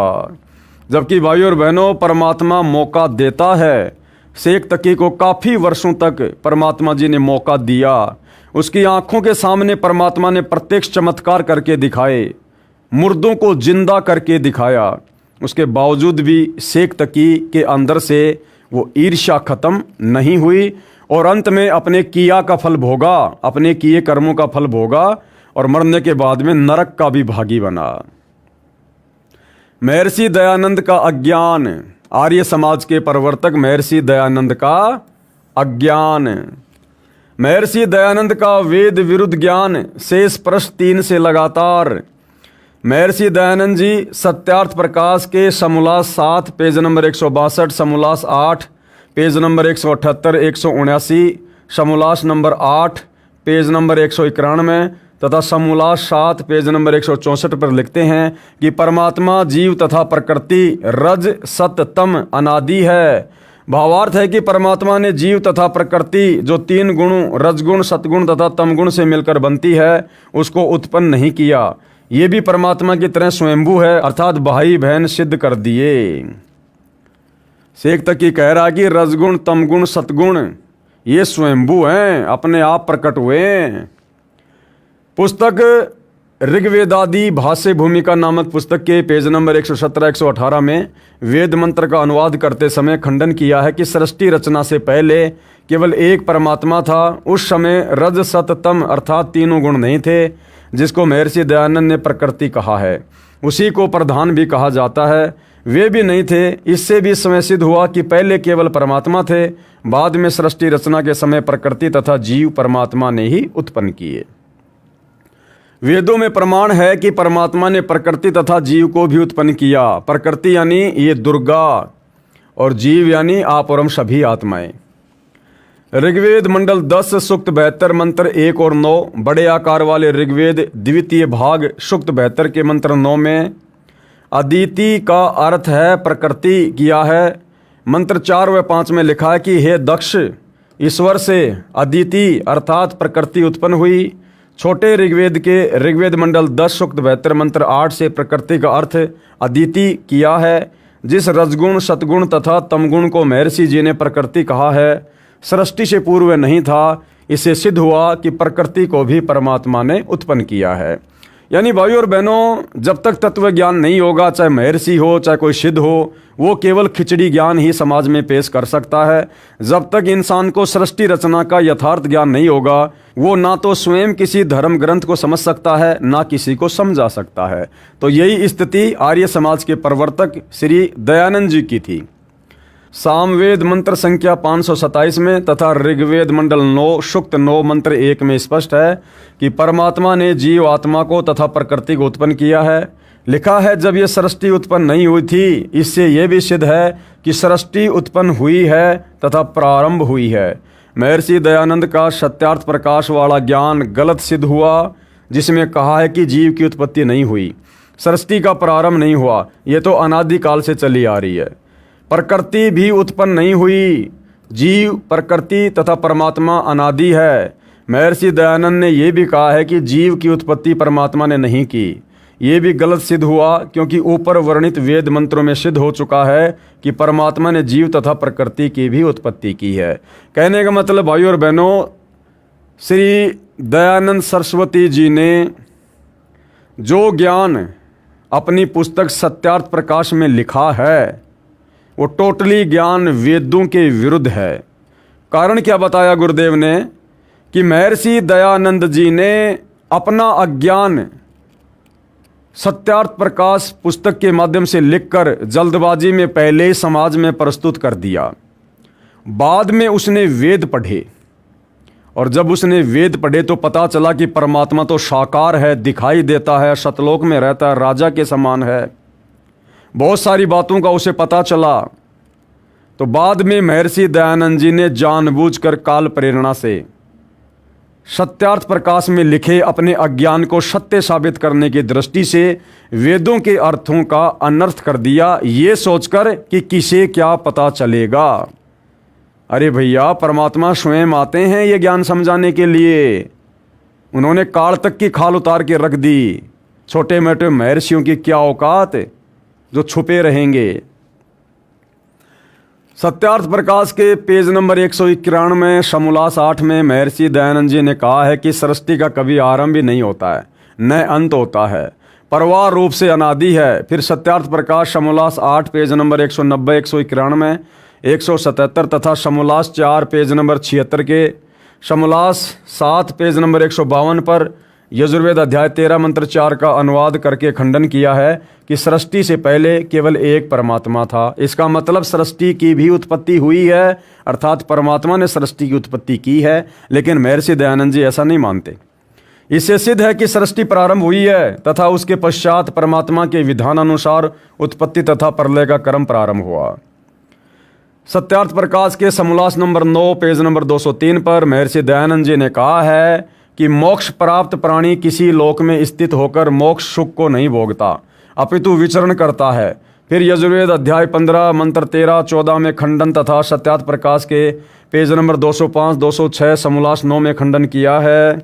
S1: जबकि भाइयों और बहनों, परमात्मा मौका देता है। शेख तकी को काफ़ी वर्षों तक परमात्मा जी ने मौका दिया। उसकी आंखों के सामने परमात्मा ने प्रत्यक्ष चमत्कार करके दिखाए, मुर्दों को जिंदा करके दिखाया। उसके बावजूद भी शेख तकी के अंदर से वो ईर्ष्या खत्म नहीं हुई और अंत में अपने किया का फल भोगा, अपने किए कर्मों का फल भोगा और मरने के बाद में नरक का भी भागी बना। महर्षि दयानंद का अज्ञान, आर्य समाज के प्रवर्तक महर्षि दयानंद का अज्ञान। महर्षि दयानंद का वेद विरुद्ध ज्ञान, शेष प्रश्न 3 से लगातार। महर्षि दयानंद जी सत्यार्थ प्रकाश के समोल्लास 7 पेज नंबर 162, समोल्लास 8 पेज नंबर 178, 179, समोल्लास नंबर 8 पेज नंबर 191 तथा समोल्लास 7 पेज नंबर 164 पर लिखते हैं कि परमात्मा जीव तथा प्रकृति रज सत तम अनादि है। भावार्थ है कि परमात्मा ने जीव तथा प्रकृति जो 3 गुणों रजगुण, सतगुण तथा तमगुण से मिलकर बनती है, उसको उत्पन्न नहीं किया। ये भी परमात्मा की तरह स्वयंभू है, अर्थात भाई बहन सिद्ध कर दिए। शेख तकी कह रहा कि रजगुण, तमगुण, सतगुण ये स्वयंभू हैं, अपने आप प्रकट हुए हैं। पुस्तक ऋग्वेदादि भाष्य भूमिका नामक पुस्तक के पेज नंबर 117-118 में वेद मंत्र का अनुवाद करते समय खंडन किया है कि सृष्टि रचना से पहले केवल एक परमात्मा था। उस समय रज सत तम अर्थात 3 गुण नहीं थे, जिसको महर्षि दयानंद ने प्रकृति कहा है। उसी को प्रधान भी कहा जाता है। वे भी नहीं थे। इससे भी समय सिद्ध हुआ कि पहले केवल परमात्मा थे, बाद में सृष्टि रचना के समय प्रकृति तथा जीव परमात्मा ने ही उत्पन्न किए। वेदों में प्रमाण है कि परमात्मा ने प्रकृति तथा जीव को भी उत्पन्न किया। प्रकृति यानी ये दुर्गा और जीव यानी आप और हम सभी आत्माएं। ऋग्वेद मंडल 10 सूक्त 72 मंत्र 1 और 9, बड़े आकार वाले ऋग्वेद द्वितीय भाग सूक्त 72 के मंत्र 9 में अदिति का अर्थ है प्रकृति किया है। मंत्र 4 व 5 में लिखा है कि हे दक्ष, ईश्वर से अदिति अर्थात प्रकृति उत्पन्न हुई। छोटे ऋग्वेद के ऋग्वेद मंडल 10 सूक्त 72 मंत्र 8 से प्रकृति का अर्थ अदिति किया है। जिस रजगुण, सतगुण तथा तमगुण को महर्षि जी ने प्रकृति कहा है, सृष्टि से पूर्व नहीं था। इससे सिद्ध हुआ कि प्रकृति को भी परमात्मा ने उत्पन्न किया है। यानी भाइयों और बहनों, जब तक तत्व ज्ञान नहीं होगा, चाहे महर्षि हो चाहे कोई सिद्ध हो, वो केवल खिचड़ी ज्ञान ही समाज में पेश कर सकता है। जब तक इंसान को सृष्टि रचना का यथार्थ ज्ञान नहीं होगा, वो ना तो स्वयं किसी धर्म ग्रंथ को समझ सकता है, ना किसी को समझा सकता है। तो यही स्थिति आर्य समाज के प्रवर्तक श्री दयानंद जी की थी। सामवेद मंत्र संख्या 527 में तथा ऋग्वेद मंडल 9 सूक्त 9 मंत्र 1 में स्पष्ट है कि परमात्मा ने जीव आत्मा को तथा प्रकृति को उत्पन्न किया है। लिखा है जब ये सृष्टि उत्पन्न नहीं हुई थी, इससे यह भी सिद्ध है कि सृष्टि उत्पन्न हुई है तथा प्रारंभ हुई है। महर्षि दयानंद का सत्यार्थ प्रकाश वाला ज्ञान गलत सिद्ध हुआ, जिसमें कहा है कि जीव की उत्पत्ति नहीं हुई, सृष्टि का प्रारंभ नहीं हुआ। ये तो अनादिकाल से चली आ रही है। प्रकृति भी उत्पन्न नहीं हुई। जीव, प्रकृति तथा परमात्मा अनादि है। महर्षि दयानंद ने यह भी कहा है कि जीव की उत्पत्ति परमात्मा ने नहीं की। ये भी गलत सिद्ध हुआ, क्योंकि ऊपर वर्णित वेद मंत्रों में सिद्ध हो चुका है कि परमात्मा ने जीव तथा प्रकृति की भी उत्पत्ति की है। कहने का मतलब भाइयों और बहनों, श्री दयानंद सरस्वती जी ने जो ज्ञान अपनी पुस्तक सत्यार्थ प्रकाश में लिखा है, वो टोटली ज्ञान वेदों के विरुद्ध है। कारण क्या बताया गुरुदेव ने कि महर्षि दयानंद जी ने अपना अज्ञान सत्यार्थ प्रकाश पुस्तक के माध्यम से लिखकर जल्दबाजी में पहले ही समाज में प्रस्तुत कर दिया। बाद में उसने वेद पढ़े, और जब उसने वेद पढ़े तो पता चला कि परमात्मा तो साकार है, दिखाई देता है, सतलोक में रहता है, राजा के समान है। बहुत सारी बातों का उसे पता चला। तो बाद में महर्षि दयानंद जी ने जानबूझकर काल प्रेरणा से सत्यार्थ प्रकाश में लिखे अपने अज्ञान को सत्य साबित करने की दृष्टि से वेदों के अर्थों का अनर्थ कर दिया, ये सोचकर कि किसे क्या पता चलेगा। अरे भैया, परमात्मा स्वयं आते हैं ये ज्ञान समझाने के लिए। उन्होंने काल तक की खाल उतार के रख दी। छोटे मोटे महर्षियों की क्या औकात जो छुपे रहेंगे। सत्यार्थ प्रकाश के पेज नंबर 191 समोल्लास 8 में महर्षि दयानंद जी ने कहा है कि सृष्टि का कभी आरंभ ही नहीं होता है, न अंत होता है, परवाह रूप से अनादि है। फिर सत्यार्थ प्रकाश समोल्लास 8 पेज नंबर 190, 191, 177 तथा समोल्लास 4 पेज नंबर 76 के, समोल्लास 7 पेज नंबर 152 पर यजुर्वेद अध्याय 13 मंत्र 4 का अनुवाद करके खंडन किया है कि सृष्टि से पहले केवल एक परमात्मा था। इसका मतलब सृष्टि की भी उत्पत्ति हुई है, अर्थात परमात्मा ने सृष्टि की उत्पत्ति की है। लेकिन महर्षि दयानंद जी ऐसा नहीं मानते। इससे सिद्ध है कि सृष्टि प्रारंभ हुई है तथा उसके पश्चात परमात्मा के विधान अनुसार उत्पत्ति तथा प्रलय का क्रम प्रारंभ हुआ। सत्यार्थ प्रकाश के समोल्लास नंबर 9 पेज नंबर 203 पर महर्षि दयानंद जी ने कहा है कि मोक्ष प्राप्त प्राणी किसी लोक में स्थित होकर मोक्ष सुख को नहीं भोगता, अपितु विचरण करता है। फिर यजुर्वेद अध्याय 15 मंत्र 13, 14 में खंडन तथा सत्यार्थ प्रकाश के पेज नंबर 205, 206 समोल्लास 9 में खंडन किया है।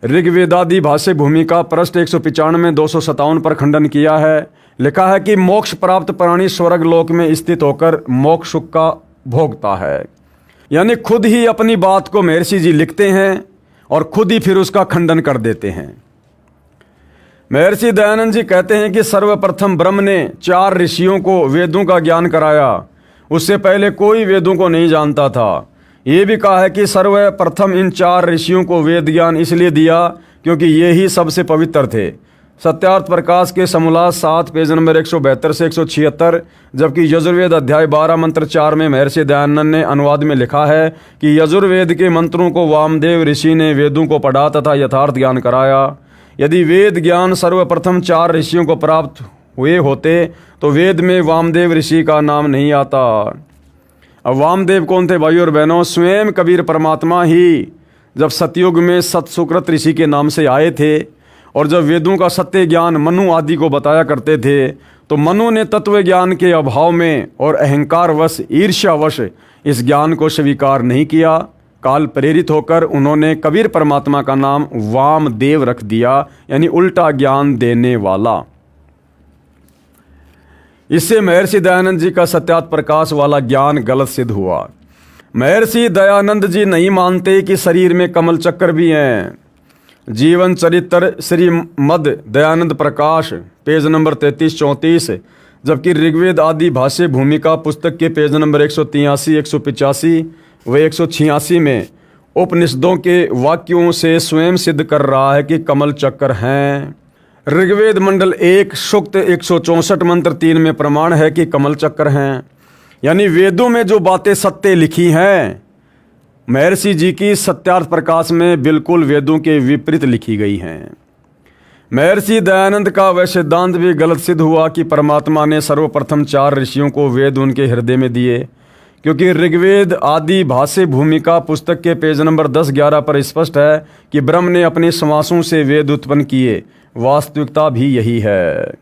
S1: ऋग्वेदादि भाष्य भूमिका पृष्ठ 195, 257 पर खंडन किया है। लिखा है कि मोक्ष प्राप्त प्राणी स्वर्ग लोक में स्थित होकर मोक्ष सुख का भोगता है। यानी खुद ही अपनी बात को महर्षि जी लिखते हैं और खुद ही फिर उसका खंडन कर देते हैं। महर्षि दयानंद जी कहते हैं कि सर्वप्रथम ब्रह्म ने 4 ऋषियों को वेदों का ज्ञान कराया। उससे पहले कोई वेदों को नहीं जानता था। ये भी कहा है कि सर्वप्रथम इन 4 ऋषियों को वेद ज्ञान इसलिए दिया क्योंकि ये ही सबसे पवित्र थे। सत्यार्थ प्रकाश के समोल्लास 7 पेज नंबर 172 से 176, जबकि यजुर्वेद अध्याय 12 मंत्र 4 में महर्षि दयानंद ने अनुवाद में लिखा है कि यजुर्वेद के मंत्रों को वामदेव ऋषि ने वेदों को पढ़ा तथा यथार्थ ज्ञान कराया। यदि वेद ज्ञान सर्वप्रथम 4 ऋषियों को प्राप्त हुए होते तो वेद में वामदेव ऋषि का नाम नहीं आता। अब वामदेव कौन थे भाइयों और बहनों? स्वयं कबीर परमात्मा ही जब सतयुग में सतसुकृत ऋषि के नाम से आए थे और जब वेदों का सत्य ज्ञान मनु आदि को बताया करते थे तो मनु ने तत्व ज्ञान के अभाव में और अहंकारवश ईर्ष्यावश इस ज्ञान को स्वीकार नहीं किया। काल प्रेरित होकर उन्होंने कबीर परमात्मा का नाम वामदेव रख दिया, यानी उल्टा ज्ञान देने वाला। इससे महर्षि दयानंद जी का सत्यार्थ प्रकाश वाला ज्ञान गलत सिद्ध हुआ। महर्षि दयानंद जी नहीं मानते कि शरीर में कमल चक्र भी हैं। जीवन चरित्र श्रीमद दयानंद प्रकाश पेज नंबर 33-34, जबकि ऋग्वेद आदि भाष्य भूमिका पुस्तक के पेज नंबर 183, 185 व 186 में उपनिषदों के वाक्यों से स्वयं सिद्ध कर रहा है कि कमल चक्र हैं। ऋग्वेद मंडल 1 सूक्त 164 मंत्र 3 में प्रमाण है कि कमल चक्र हैं। यानी वेदों में जो बातें सत्य लिखी हैं महर्षि जी की सत्यार्थ प्रकाश में बिल्कुल वेदों के विपरीत लिखी गई हैं। महर्षि दयानंद का वह सिद्धांत भी गलत सिद्ध हुआ कि परमात्मा ने सर्वप्रथम 4 ऋषियों को वेद उनके हृदय में दिए, क्योंकि ऋग्वेद आदि भाष्य भूमिका पुस्तक के पेज नंबर 10-11 पर स्पष्ट है कि ब्रह्म ने अपने श्वासों से वेद उत्पन्न किए। वास्तविकता भी यही है।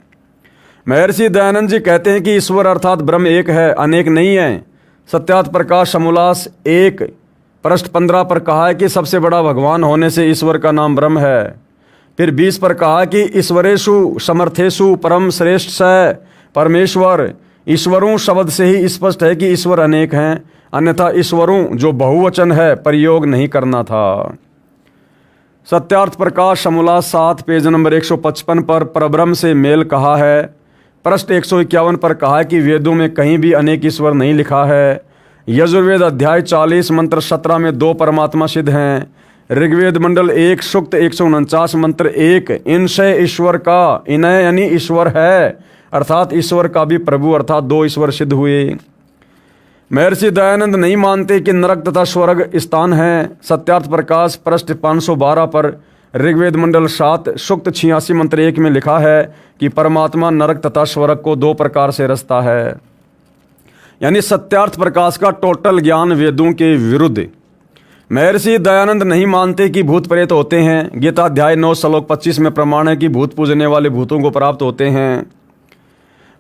S1: महर्षि दयानंद जी कहते हैं कि ईश्वर अर्थात ब्रह्म एक है, अनेक नहीं है। सत्यार्थ प्रकाश समोल्लास 1 पृष्ठ 15 पर कहा है कि सबसे बड़ा भगवान होने से ईश्वर का नाम ब्रह्म है। फिर 20 पर कहा कि ईश्वरेषु समर्थेषु परम श्रेष्ठ स परमेश्वर। ईश्वरों शब्द से ही स्पष्ट है कि ईश्वर अनेक हैं, अन्यथा ईश्वरों जो बहुवचन है प्रयोग नहीं करना था। सत्यार्थ प्रकाश समोल्लास 7 पेज नंबर 155 पर परब्रह्म से मेल कहा है। पृष्ठ 151 पर कहा है कि वेदों में कहीं भी अनेक ईश्वर नहीं लिखा है। यजुर्वेद अध्याय 40 मंत्र 17 में 2 परमात्मा सिद्ध हैं। ऋग्वेद मंडल 1 सूक्त 149 मंत्र 1, इनसे ईश्वर का, इनय यानी ईश्वर है, अर्थात ईश्वर का भी प्रभु अर्थात 2 ईश्वर सिद्ध हुए। महर्षि दयानंद नहीं मानते कि नरक तथा स्वर्ग स्थान है। सत्यार्थ प्रकाश पृष्ठ 512 पर ऋग्वेद मंडल 7 सूक्त 86 मंत्र 1 में लिखा है कि परमात्मा नरक तथा स्वर्ग को 2 प्रकार से रचता है। यानी सत्यार्थ प्रकाश का टोटल ज्ञान वेदों के विरुद्ध। महर्षि दयानंद नहीं मानते कि भूत प्रेत होते हैं। गीता अध्याय 9 श्लोक 25 में प्रमाण है कि भूत पूजने वाले भूतों को प्राप्त होते हैं।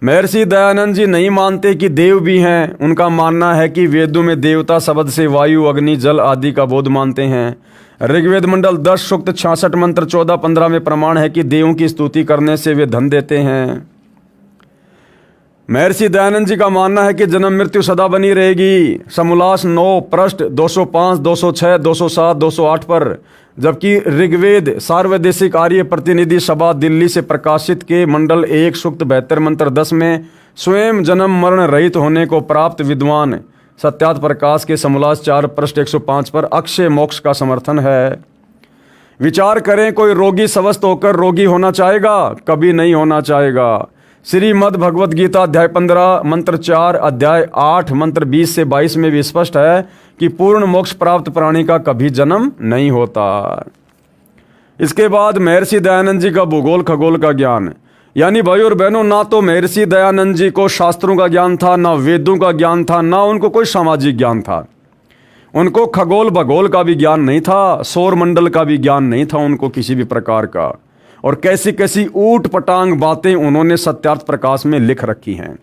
S1: महर्षि दयानंद जी नहीं मानते कि देव भी हैं। उनका मानना है कि वेदों में देवता शब्द से वायु, अग्नि, जल आदि का बोध मानते हैं। ऋग्वेद मंडल 10 सूक्त 66 मंत्र 14-15 में प्रमाण है कि देवों की स्तुति करने से वे धन देते हैं। महर्षि दयानंद जी का मानना है कि जन्म मृत्यु सदा बनी रहेगी। समोल्लास 9 पृष्ठ 205, 206, 207, 208 पर, जबकि ऋग्वेद सार्वदेशिक आर्य प्रतिनिधि सभा दिल्ली से प्रकाशित के मंडल 1 सूक्त 72 मंत्र 10 में स्वयं जन्म मरण रहित होने को प्राप्त विद्वान सत्यार्थ प्रकाश के समोल्लास 4 पृष्ठ 105 पर अक्षय मोक्ष का समर्थन है। विचार करें, कोई रोगी स्वस्थ होकर रोगी होना चाहेगा? कभी नहीं होना चाहेगा। श्रीमद् भगवद गीता अध्याय 15 मंत्र 4, अध्याय 8 मंत्र 20 से 22 में भी स्पष्ट है कि पूर्ण मोक्ष प्राप्त प्राणी का कभी जन्म नहीं होता। इसके बाद महर्षि दयानंद जी का भूगोल खगोल का ज्ञान। यानी भाई और बहनों, ना तो महर्षि दयानंद जी को शास्त्रों का ज्ञान था, ना वेदों का ज्ञान था, ना उनको कोई सामाजिक ज्ञान था। उनको खगोल भगोल का भी ज्ञान नहीं था, सौर मंडल का भी ज्ञान नहीं था उनको किसी भी प्रकार का। और कैसी कैसी ऊट पटांग बातें उन्होंने सत्यार्थ प्रकाश में लिख रखी हैं।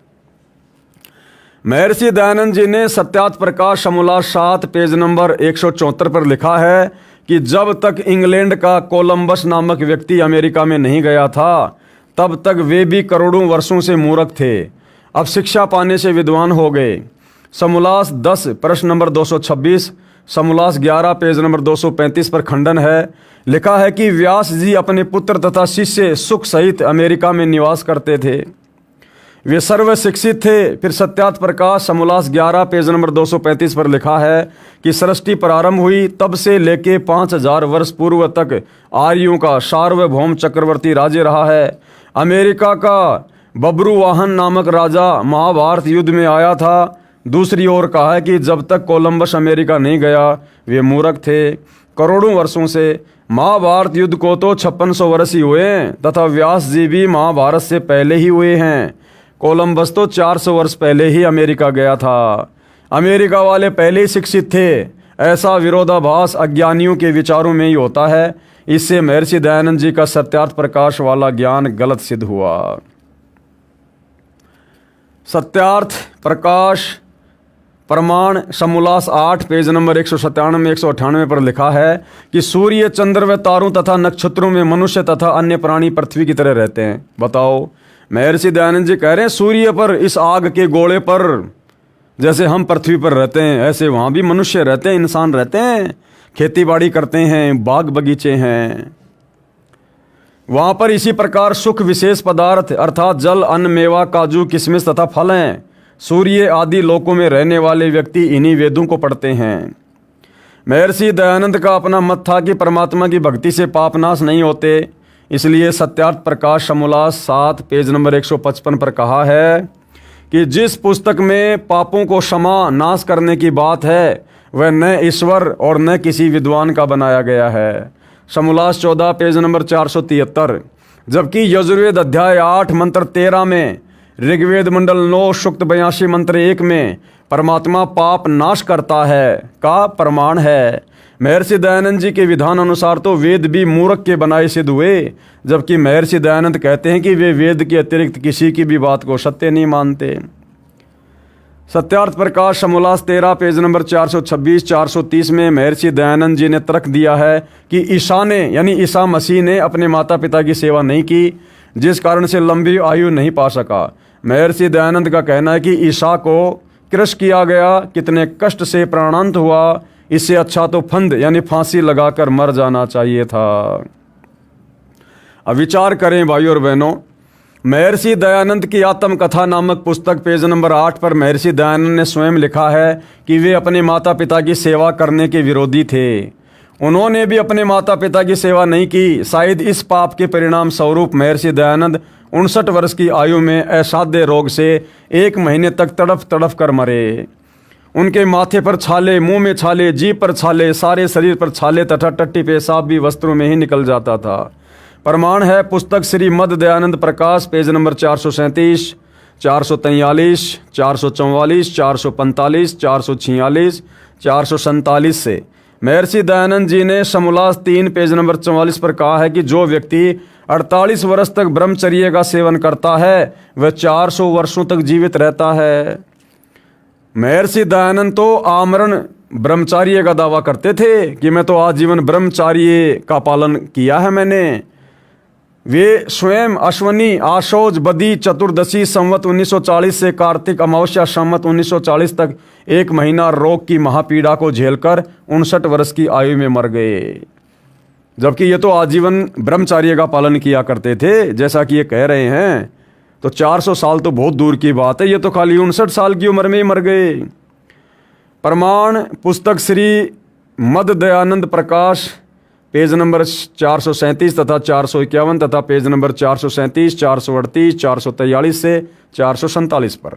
S1: महर्षि दयानंद जी ने सत्यार्थ प्रकाश समोल्लास 7 पेज नंबर 174 पर लिखा है कि जब तक इंग्लैंड का कोलंबस नामक व्यक्ति अमेरिका में नहीं गया था, तब तक वे भी करोड़ों वर्षों से मूर्ख थे। अब शिक्षा पाने से विद्वान हो गए। समोल्लास 10 प्रश्न नंबर 226, समोल्लास 11 पेज नंबर 235 पर खंडन है। लिखा है कि व्यास जी अपने पुत्र तथा शिष्य सुख सहित अमेरिका में निवास करते थे। वे सर्व शिक्षित थे। फिर सत्यार्थ प्रकाश समोल्लास 11 पेज नंबर 235 पर लिखा है कि सृष्टि प्रारंभ हुई तब से लेके 5000 वर्ष पूर्व तक आर्यों का सार्वभौम चक्रवर्ती राज्य रहा है। अमेरिका का बब्रुवाहन नामक राजा महाभारत युद्ध में आया था। दूसरी ओर कहा है कि जब तक कोलंबस अमेरिका नहीं गया वे मूर्ख थे। करोड़ों वर्षों से महाभारत युद्ध को तो 5600 वर्ष ही हुए हैं, तथा व्यास जी भी महाभारत से पहले ही हुए हैं। कोलंबस तो 400 वर्ष पहले ही अमेरिका गया था। अमेरिका वाले पहले ही शिक्षित थे। ऐसा विरोधाभास अज्ञानियों के विचारों में ही होता है। इससे महर्षि दयानंद जी का सत्यार्थ प्रकाश वाला ज्ञान गलत सिद्ध हुआ। सत्यार्थ प्रकाश प्रमाण समोल्लास 8 पेज नंबर 197 198 पर लिखा है कि सूर्य, चंद्र व तारों तथा नक्षत्रों में मनुष्य तथा अन्य प्राणी पृथ्वी की तरह रहते हैं। बताओ, महर्षि दयानंद जी कह रहे हैं सूर्य पर, इस आग के गोले पर जैसे हम पृथ्वी पर रहते हैं ऐसे वहाँ भी मनुष्य रहते हैं, इंसान रहते हैं, खेती बाड़ी करते हैं, बाग बगीचे हैं। वहाँ पर इसी प्रकार सुख विशेष पदार्थ अर्थात जल, अन्न, मेवा, काजू, किशमिश तथा फल हैं। सूर्य आदि लोकों में रहने वाले व्यक्ति इन्हीं वेदों को पढ़ते हैं। महर्षि दयानंद का अपना मत था कि परमात्मा की भक्ति से पाप नाश नहीं होते। इसलिए सत्यार्थ प्रकाश समोल्लास 7 पेज नंबर 155 पर कहा है कि जिस पुस्तक में पापों को क्षमा नाश करने की बात है वह न ईश्वर और न किसी विद्वान का बनाया गया है। समोल्लास 14 पेज नंबर 473। जबकि यजुर्वेद अध्याय 8 मंत्र 13 में, ऋग्वेद मंडल 9 सूक्त 82 मंत्र 1 में परमात्मा पाप नाश करता है का प्रमाण है। महर्षि दयानंद जी के विधान अनुसार तो वेद भी मूर्ख के बनाए सिद्ध हुए, जबकि महर्षि दयानंद कहते हैं कि वे वेद के अतिरिक्त किसी की भी बात को सत्य नहीं मानते। सत्यार्थ प्रकाश समोल्लास 13 पेज नंबर 426 430 में महर्षि दयानंद जी ने तर्क दिया है कि ईसा ने यानी ईसा मसीह ने अपने माता पिता की सेवा नहीं की, जिस कारण से लंबी आयु नहीं पा सका। महर्षि दयानंद का कहना है कि ईसा को क्रश किया गया, कितने कष्ट से प्राणांत हुआ, इससे अच्छा तो फंद यानी फांसी लगाकर मर जाना चाहिए था। अब विचार करें भाई और बहनों, महर्षि दयानंद की आत्मकथा नामक पुस्तक पेज नंबर 8 पर महर्षि दयानंद ने स्वयं लिखा है कि वे अपने माता पिता की सेवा करने के विरोधी थे। उन्होंने भी अपने माता पिता की सेवा नहीं की। शायद इस पाप के परिणाम स्वरूप महर्षि दयानंद 59 वर्ष की आयु में असाध्य रोग से 1 महीने तक तड़फ तड़फ कर मरे। उनके माथे पर छाले, मुंह में छाले, जीभ पर छाले, सारे शरीर पर छाले तथा टट्टी पेशाब भी वस्त्रों में ही निकल जाता था। प्रमाण है पुस्तक श्री मद दयानंद प्रकाश पेज नंबर 437, 443, 444, 445, 446, 447 से महर्षि दयानंद जी ने समोल्लास 3 पेज नंबर 44 पर कहा है कि जो व्यक्ति 48 वर्ष तक ब्रह्मचर्य का सेवन करता है वह 400 वर्षों तक जीवित रहता है। महर्षि दयानंद तो आमरण ब्रह्मचार्य का दावा करते थे कि मैं तो आजीवन ब्रह्मचार्य का पालन किया है मैंने। वे स्वयं अश्वनी आशोज बदी चतुर्दशी संवत 1940 से कार्तिक अमावस्या संवत 1940 तक 1 महीना रोग की महापीड़ा को झेलकर 59 वर्ष की आयु में मर गए। जबकि ये तो आजीवन ब्रह्मचार्य का पालन किया करते थे जैसा कि ये कह रहे हैं। तो 400 साल तो बहुत दूर की बात है, ये तो खाली 59 साल की उम्र में ही मर गए। प्रमाण पुस्तक श्री मद दयानंद प्रकाश पेज नंबर 437 तथा 451 तथा पेज नंबर 437, 438, 443 से 447 पर।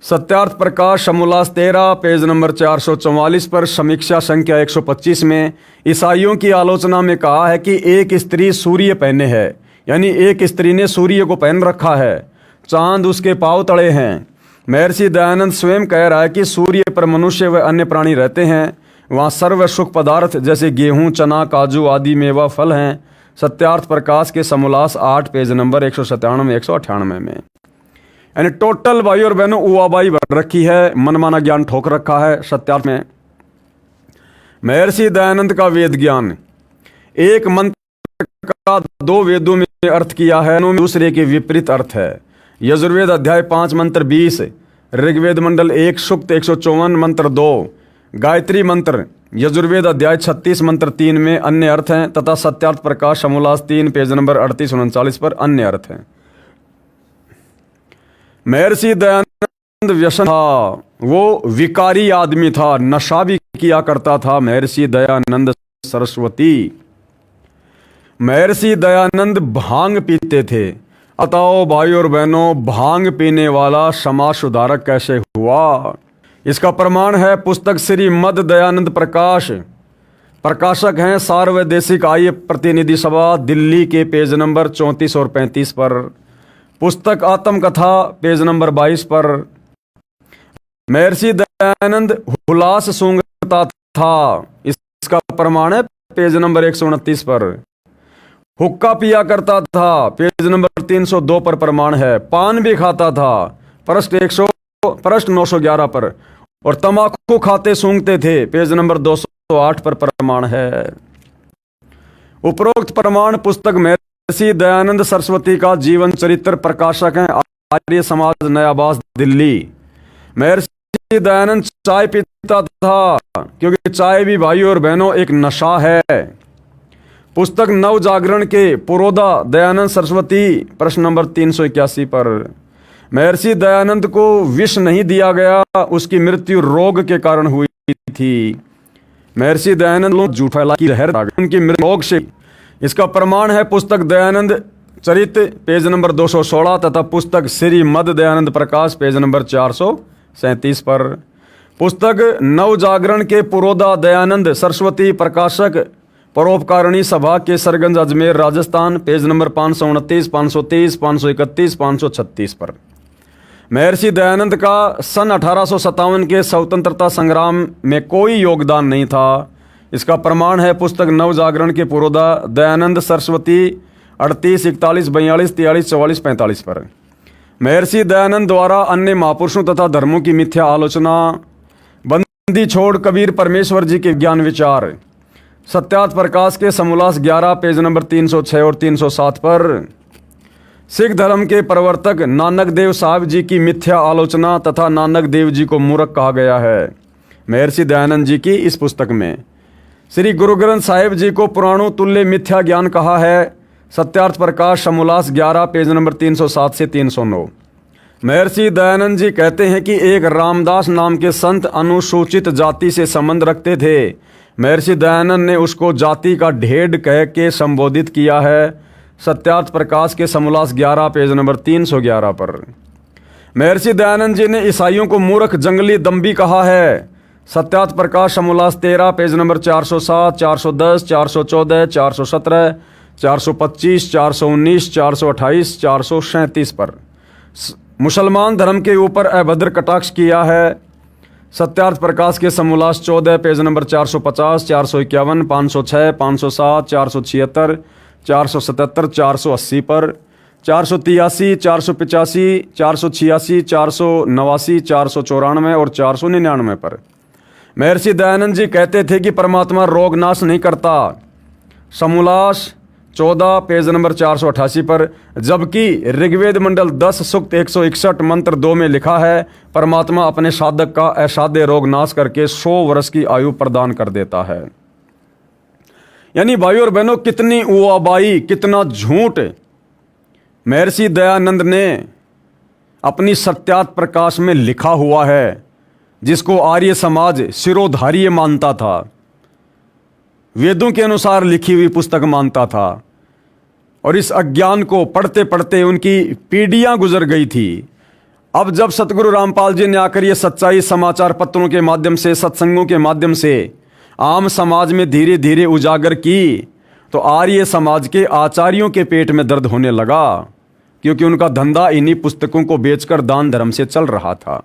S1: सत्यार्थ प्रकाश समोल्लास 13 पेज नंबर 444 पर समीक्षा संख्या 125 में ईसाइयों की आलोचना में कहा है कि एक स्त्री सूर्य पहने है, यानी एक स्त्री ने सूर्य को पहन रखा है, चांद उसके पांव तले हैं। महर्षि दयानंद स्वयं कह रहा है कि सूर्य पर मनुष्य व अन्य प्राणी रहते हैं, वहाँ सर्व सुख पदार्थ जैसे गेहूं, चना, काजू आदि मेवा फल हैं। सत्यार्थ प्रकाश के समोल्लास 8 पेज नंबर 197, 198 में। यानी टोटल भाई और बहनों उवाबाई भर रखी है, मनमाना ज्ञान ठोक रखा है सत्यार्थ में। महर्षि दयानंद का वेद ज्ञान, एक मंत्र का 2 वेदों में अर्थ किया है, दूसरे के विपरीत अर्थ है। यजुर्वेद अध्याय 5 मंत्र 20, ऋग्वेद मंडल 1 सूक्त 154 मंत्र 2, गायत्री मंत्र यजुर्वेद अध्याय 36 मंत्र 3 में अन्य अर्थ हैं तथा सत्यार्थ प्रकाश समोल्लास 3 पेज नंबर 38-39 पर अन्य अर्थ हैं। महर्षि दयानंद व्यसन था, वो विकारी आदमी था, नशा भी किया करता था। महर्षि दयानंद सरस्वती, महर्षि दयानंद भांग पीते थे। बताओ भाई और बहनों, भांग पीने वाला समाज सुधारक कैसे हुआ? इसका प्रमाण है पुस्तक श्री मद दयानंद प्रकाश, प्रकाशक हैं सार्वदेशिक आय प्रतिनिधि सभा दिल्ली के पेज नंबर 34 और 35 पर। पुस्तक आत्मकथा पेज नंबर 22 पर। महर्षि दयानंद हुलास सूंघता था, इसका प्रमाण है पेज नंबर 129 पर। हुक्का पिया करता था, पेज नंबर 302 पर प्रमाण है। पान भी खाता था, पृष्ठ 911 पर। और तंबाकू खाते सूंघते थे, पेज नंबर 208 पर प्रमाण है। उपरोक्त प्रमाण पुस्तक महर्षि दयानंद सरस्वती का जीवन चरित्र, प्रकाशक हैं आर्य समाज नयाबास दिल्ली। महर्षि दयानंद चाय पीता था, क्योंकि चाय भी भाइयों और बहनों एक नशा है। पुस्तक नव जागरण के पुरोधा दयानंद सरस्वती, प्रश्न नंबर 381 पर। महर्षि दयानंद को विष नहीं दिया गया, उसकी मृत्यु रोग के कारण हुई थी। महर्षि दयानंद झूठ फैला की जहर उनकी मृत्यु रोग से। इसका प्रमाण है पुस्तक दयानंद चरित पेज नंबर 216 तथा पुस्तक श्री मद दयानंद प्रकाश पेज नंबर 437 पर। पुस्तक नव जागरण के पुरोधा दयानंद सरस्वती, प्रकाशक परोपकारिणी सभा के सरगंज अजमेर राजस्थान, पेज नंबर 529, 530, 531, 536 पर। महर्षि दयानंद का सन 1857 के स्वतंत्रता संग्राम में कोई योगदान नहीं था। इसका प्रमाण है पुस्तक नव जागरण के पुरोधा दयानंद सरस्वती 38, 41, 42, 43, 44, 45 पर। महर्षि दयानंद द्वारा अन्य महापुरुषों तथा धर्मों की मिथ्या आलोचना, बंदी छोड़ कबीर परमेश्वर जी के ज्ञान विचार। सत्यार्थ प्रकाश के समोल्लास 11 पेज नंबर 306 और 307 पर। सिख धर्म के प्रवर्तक नानक देव साहब जी की मिथ्या आलोचना तथा नानक देव जी को मूर्ख कहा गया है महर्षि दयानंद जी की इस पुस्तक में। श्री गुरु ग्रंथ साहिब जी को पुराणों तुल्य मिथ्या ज्ञान कहा है। सत्यार्थ प्रकाश समोल्लास 11 पेज नंबर 307 से 309। महर्षि दयानंद जी कहते हैं कि एक रामदास नाम के संत अनुसूचित जाति से संबंध रखते थे। महर्षि दयानंद ने उसको जाति का ढेड कह के संबोधित किया है। सत्यार्थ प्रकाश के समोल्लास 11 पेज नंबर 311 पर। महर्षि दयानंद जी ने ईसाइयों को मूर्ख जंगली दम्भी कहा है। सत्यार्थ प्रकाश समोल्लास 13 पेज नंबर 407, 410, 414, 417, 425, 419, 428, 437 पर मुसलमान धर्म के ऊपर अभद्र कटाक्ष किया है। सत्यार्थ प्रकाश के समोल्लास 14 पेज नंबर 450, 451, 506, 507, 476, 477, 480 पर 483, 485, 486, 489, 494 और 499 पर। महर्षि दयानंद जी कहते थे कि परमात्मा रोग नाश नहीं करता। समोल्लास 14 पेज नंबर 488 पर, जबकि ऋग्वेद मंडल 10 सूक्त 161 मंत्र 2 में लिखा है परमात्मा अपने साधक का असाध्य रोग नाश करके 100 वर्ष की आयु प्रदान कर देता है। यानी भाई और बहनों, कितनी उआबाई, कितना झूठ महर्षि दयानंद ने अपनी सत्यार्थ प्रकाश में लिखा हुआ है, जिसको आर्य समाज शिरोधार्य मानता था, वेदों के अनुसार लिखी हुई पुस्तक मानता था। और इस अज्ञान को पढ़ते पढ़ते उनकी पीढ़ियां गुजर गई थी। अब जब सतगुरु रामपाल जी ने आकर ये सच्चाई समाचार पत्रों के माध्यम से, सत्संगों के माध्यम से आम समाज में धीरे धीरे उजागर की, तो आर्य समाज के आचार्यों के पेट में दर्द होने लगा, क्योंकि उनका धंधा इन्हीं पुस्तकों को बेचकर दान धर्म से चल रहा था।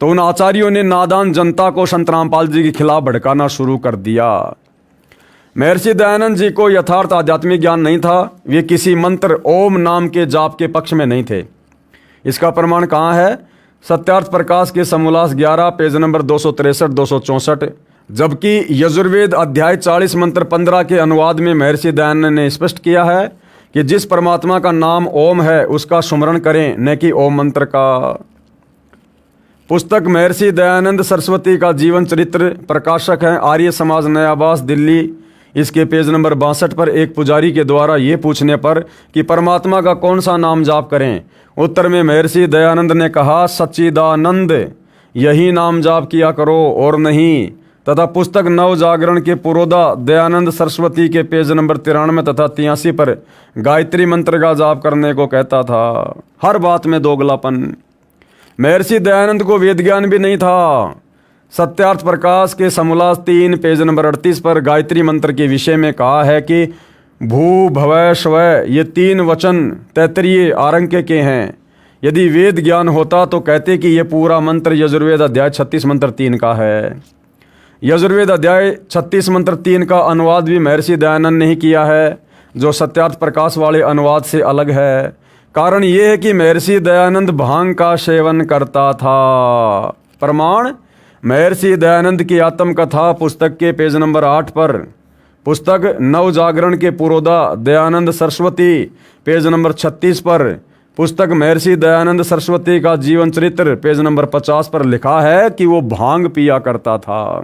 S1: तो उन आचार्यों ने नादान जनता को संत रामपाल जी के खिलाफ भड़काना शुरू कर दिया। महर्षि दयानंद जी को यथार्थ आध्यात्मिक ज्ञान नहीं था। वे किसी मंत्र ओम नाम के जाप के पक्ष में नहीं थे। इसका प्रमाण कहाँ है? सत्यार्थ प्रकाश के समोल्लास 11 पेज नंबर 263, 264। जबकि यजुर्वेद अध्याय 40 मंत्र 15 के अनुवाद में महर्षि दयानंद ने स्पष्ट किया है कि जिस परमात्मा का नाम ओम है उसका सुमरण करें, न कि ओम मंत्र का। पुस्तक महर्षि दयानंद सरस्वती का जीवन चरित्र, प्रकाशक हैं आर्य समाज, नयाबास, दिल्ली। इसके पेज नंबर 62 पर एक पुजारी के द्वारा ये पूछने पर कि परमात्मा का कौन सा नाम जाप करें, उत्तर में महर्षि दयानंद ने कहा सच्चिदानंद, यही नाम जाप किया करो और नहीं। तथा पुस्तक नव जागरण के पुरोधा दयानंद सरस्वती के पेज नंबर 93 तथा 83 पर गायत्री मंत्र का जाप करने को कहता था। हर बात में दोगलापन। महर्षि दयानंद को वेद ज्ञान भी नहीं था। सत्यार्थ प्रकाश के समोल्लास 3 पेज नंबर 38 पर गायत्री मंत्र के विषय में कहा है कि भू भवै स्वै, ये 3 वचन तैतरीय आरंक्य के हैं। यदि वेद ज्ञान होता तो कहते कि यह पूरा मंत्र यजुर्वेद अध्याय 36 मंत्र 3 का है। यजुर्वेद अध्याय 36 मंत्र 3 का अनुवाद भी महर्षि दयानंद ने ही किया है, जो सत्यार्थ प्रकाश वाले अनुवाद से अलग है। कारण यह है कि महर्षि दयानंद भांग का सेवन करता था। प्रमाण महर्षि दयानंद की आत्मकथा पुस्तक के पेज नंबर 8 पर, पुस्तक नव जागरण के पुरोधा दयानंद सरस्वती पेज नंबर 36 पर, पुस्तक महर्षि दयानंद सरस्वती का जीवन चरित्र पेज नंबर 50 पर लिखा है कि वो भांग पिया करता था।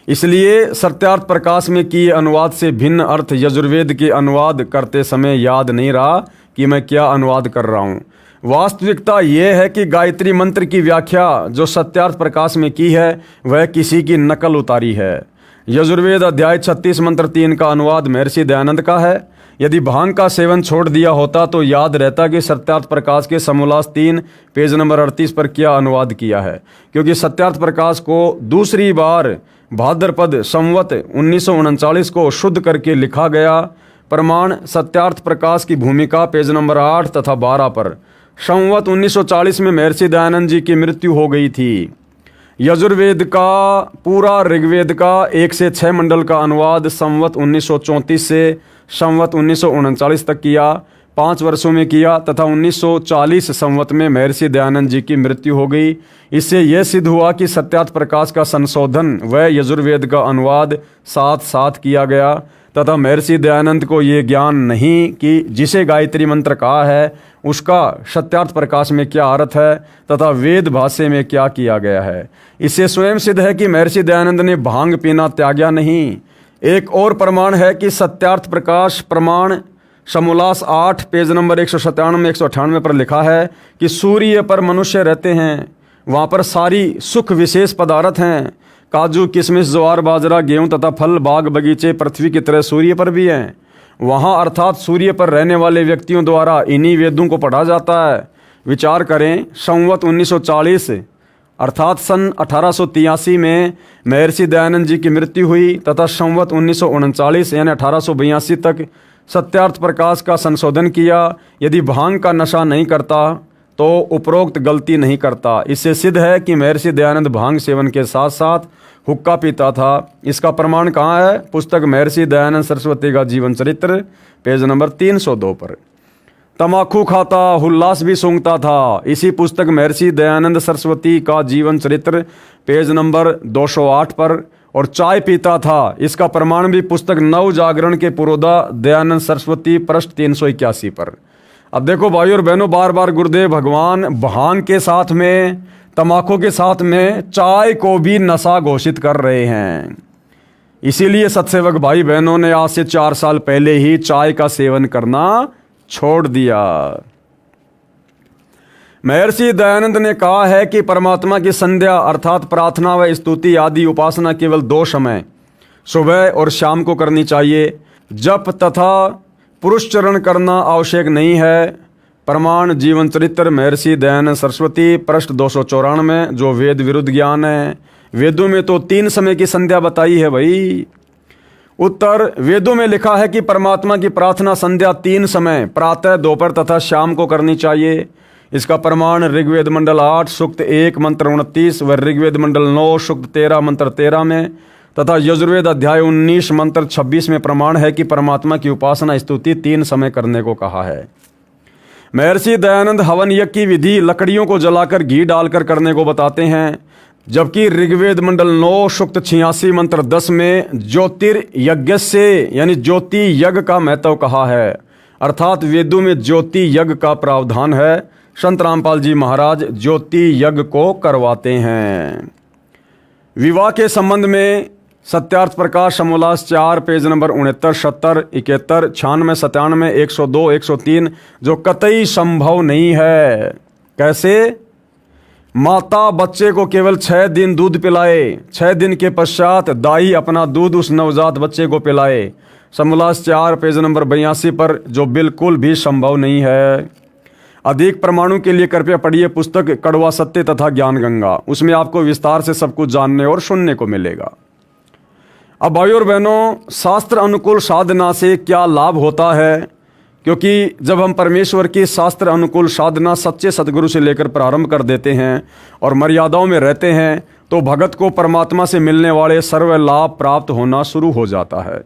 S1: इसलिए सत्यार्थ प्रकाश में किए अनुवाद से भिन्न अर्थ यजुर्वेद के अनुवाद करते समय याद नहीं रहा कि मैं क्या अनुवाद कर रहा हूँ। वास्तविकता यह है कि गायत्री मंत्र की व्याख्या जो सत्यार्थ प्रकाश में की है वह किसी की नकल उतारी है। यजुर्वेद अध्याय 36 मंत्र 3 का अनुवाद महर्षि दयानंद का है। यदि भांग का सेवन छोड़ दिया होता तो याद रहता कि सत्यार्थ प्रकाश के समोल्लास 3 पेज नंबर 38 पर क्या अनुवाद किया है, क्योंकि सत्यार्थ प्रकाश को दूसरी बार भाद्रपद संवत 1939 को शुद्ध करके लिखा गया। प्रमाण सत्यार्थ प्रकाश की भूमिका पेज नंबर 8 तथा 12 पर। संवत 1940 में महर्षि दयानंद जी की मृत्यु हो गई थी। यजुर्वेद का पूरा ऋग्वेद का 1 से 6 मंडल का अनुवाद संवत 1934 से संवत 1939 तक किया, 5 वर्षों में किया तथा 1940 संवत में महर्षि दयानंद जी की मृत्यु हो गई। इससे यह सिद्ध हुआ कि सत्यार्थ प्रकाश का संशोधन व यजुर्वेद का अनुवाद साथ साथ किया गया तथा महर्षि दयानंद को ये ज्ञान नहीं कि जिसे गायत्री मंत्र कहा है उसका सत्यार्थ प्रकाश में क्या अर्थ है तथा वेद भाष्य में क्या किया गया है। इससे स्वयं सिद्ध है कि महर्षि दयानंद ने भांग पीना त्यागा नहीं। एक और प्रमाण है कि सत्यार्थ प्रकाश प्रमाण समोल्लास 8 पेज नंबर 197 198 पर लिखा है कि सूर्य पर मनुष्य रहते हैं, वहाँ पर सारी सुख विशेष पदार्थ हैं। काजू किशमिश ज्वार बाजरा गेहूँ तथा फल बाग बगीचे पृथ्वी की तरह सूर्य पर भी हैं। वहाँ अर्थात सूर्य पर रहने वाले व्यक्तियों द्वारा इन्हीं वेदों को पढ़ा जाता है। विचार करें, संवत 1940 अर्थात सन 1883 में महर्षि दयानंद जी की मृत्यु हुई तथा संवत 1939 यानी 1882 तक सत्यार्थ प्रकाश का संशोधन किया। यदि भांग का नशा नहीं करता तो उपरोक्त गलती नहीं करता। इससे सिद्ध है कि महर्षि दयानंद भांग सेवन के साथ साथ हुक्का पीता था। इसका प्रमाण कहाँ है? पुस्तक महर्षि दयानंद सरस्वती का जीवन चरित्र पेज नंबर 302 पर। तमाकू खाता, हुल्लास भी सूंघता था, इसी पुस्तक महर्षि दयानंद सरस्वती का जीवन चरित्र पेज नंबर 208 पर। और चाय पीता था, इसका प्रमाण भी पुस्तक नव जागरण के पुरोधा दयानंद सरस्वती पृष्ठ 381 पर। अब देखो भाइयों और बहनों, बार बार गुरुदेव भगवान भांग के साथ में, तमाकू के साथ में चाय को भी नशा घोषित कर रहे हैं। इसीलिए सत्सेवक भाई बहनों ने आज से 4 साल पहले ही चाय का सेवन करना छोड़ दिया। महर्षि दयानंद ने कहा है कि परमात्मा की संध्या अर्थात प्रार्थना व स्तुति आदि उपासना केवल 2 समय सुबह और शाम को करनी चाहिए। जप तथा पुरुषचरण करना आवश्यक नहीं है। प्रमाण जीवन चरित्र महर्षि दयानंद सरस्वती पृष्ठ 294 जो वेद विरुद्ध ज्ञान है। वेदों में तो 3 समय की संध्या बताई है भाई। उत्तर, वेदों में लिखा है कि परमात्मा की प्रार्थना संध्या 3 समय प्रातः दोपहर तथा शाम को करनी चाहिए। इसका प्रमाण ऋग्वेद मंडल 8 सूक्त 1 मंत्र 29 व ऋग्वेद मंडल 9 सूक्त 13 मंत्र 13 में तथा यजुर्वेद अध्याय 19 मंत्र 26 में प्रमाण है कि परमात्मा की उपासना स्तुति 3 समय करने को कहा है। महर्षि दयानंद हवन यज्ञ की विधि लकड़ियों को जलाकर घी डालकर करने को बताते हैं, जबकि ऋग्वेद मंडल 9 सूक्त 86 मंत्र 10 में ज्योतिर्यज्ञ से यानी ज्योति यज्ञ का महत्व कहा है। अर्थात वेदों में ज्योति यज्ञ का प्रावधान है। संत रामपाल जी महाराज ज्योति यज्ञ को करवाते हैं। विवाह के संबंध में सत्यार्थ प्रकाश समोल्लास 4 पेज नंबर 69 70 71 96 97 102 103 जो कतई संभव नहीं है। कैसे? माता बच्चे को केवल 6 दिन दूध पिलाए, 6 दिन के पश्चात दाई अपना दूध उस नवजात बच्चे को पिलाए। समोल्लास 4 पेज नंबर 82 पर जो बिल्कुल भी संभव नहीं है। अधिक प्रमाणों के लिए कृपया पढ़िए पुस्तक कड़वा सत्य तथा ज्ञान गंगा, उसमें आपको विस्तार से सब कुछ जानने और सुनने को मिलेगा। अब भाइयों और बहनों, शास्त्र अनुकूल साधना से क्या लाभ होता है? क्योंकि जब हम परमेश्वर की शास्त्र अनुकूल साधना सच्चे सतगुरु से लेकर प्रारंभ कर देते हैं और मर्यादाओं में रहते हैं तो भगत को परमात्मा से मिलने वाले सर्व लाभ प्राप्त होना शुरू हो जाता है।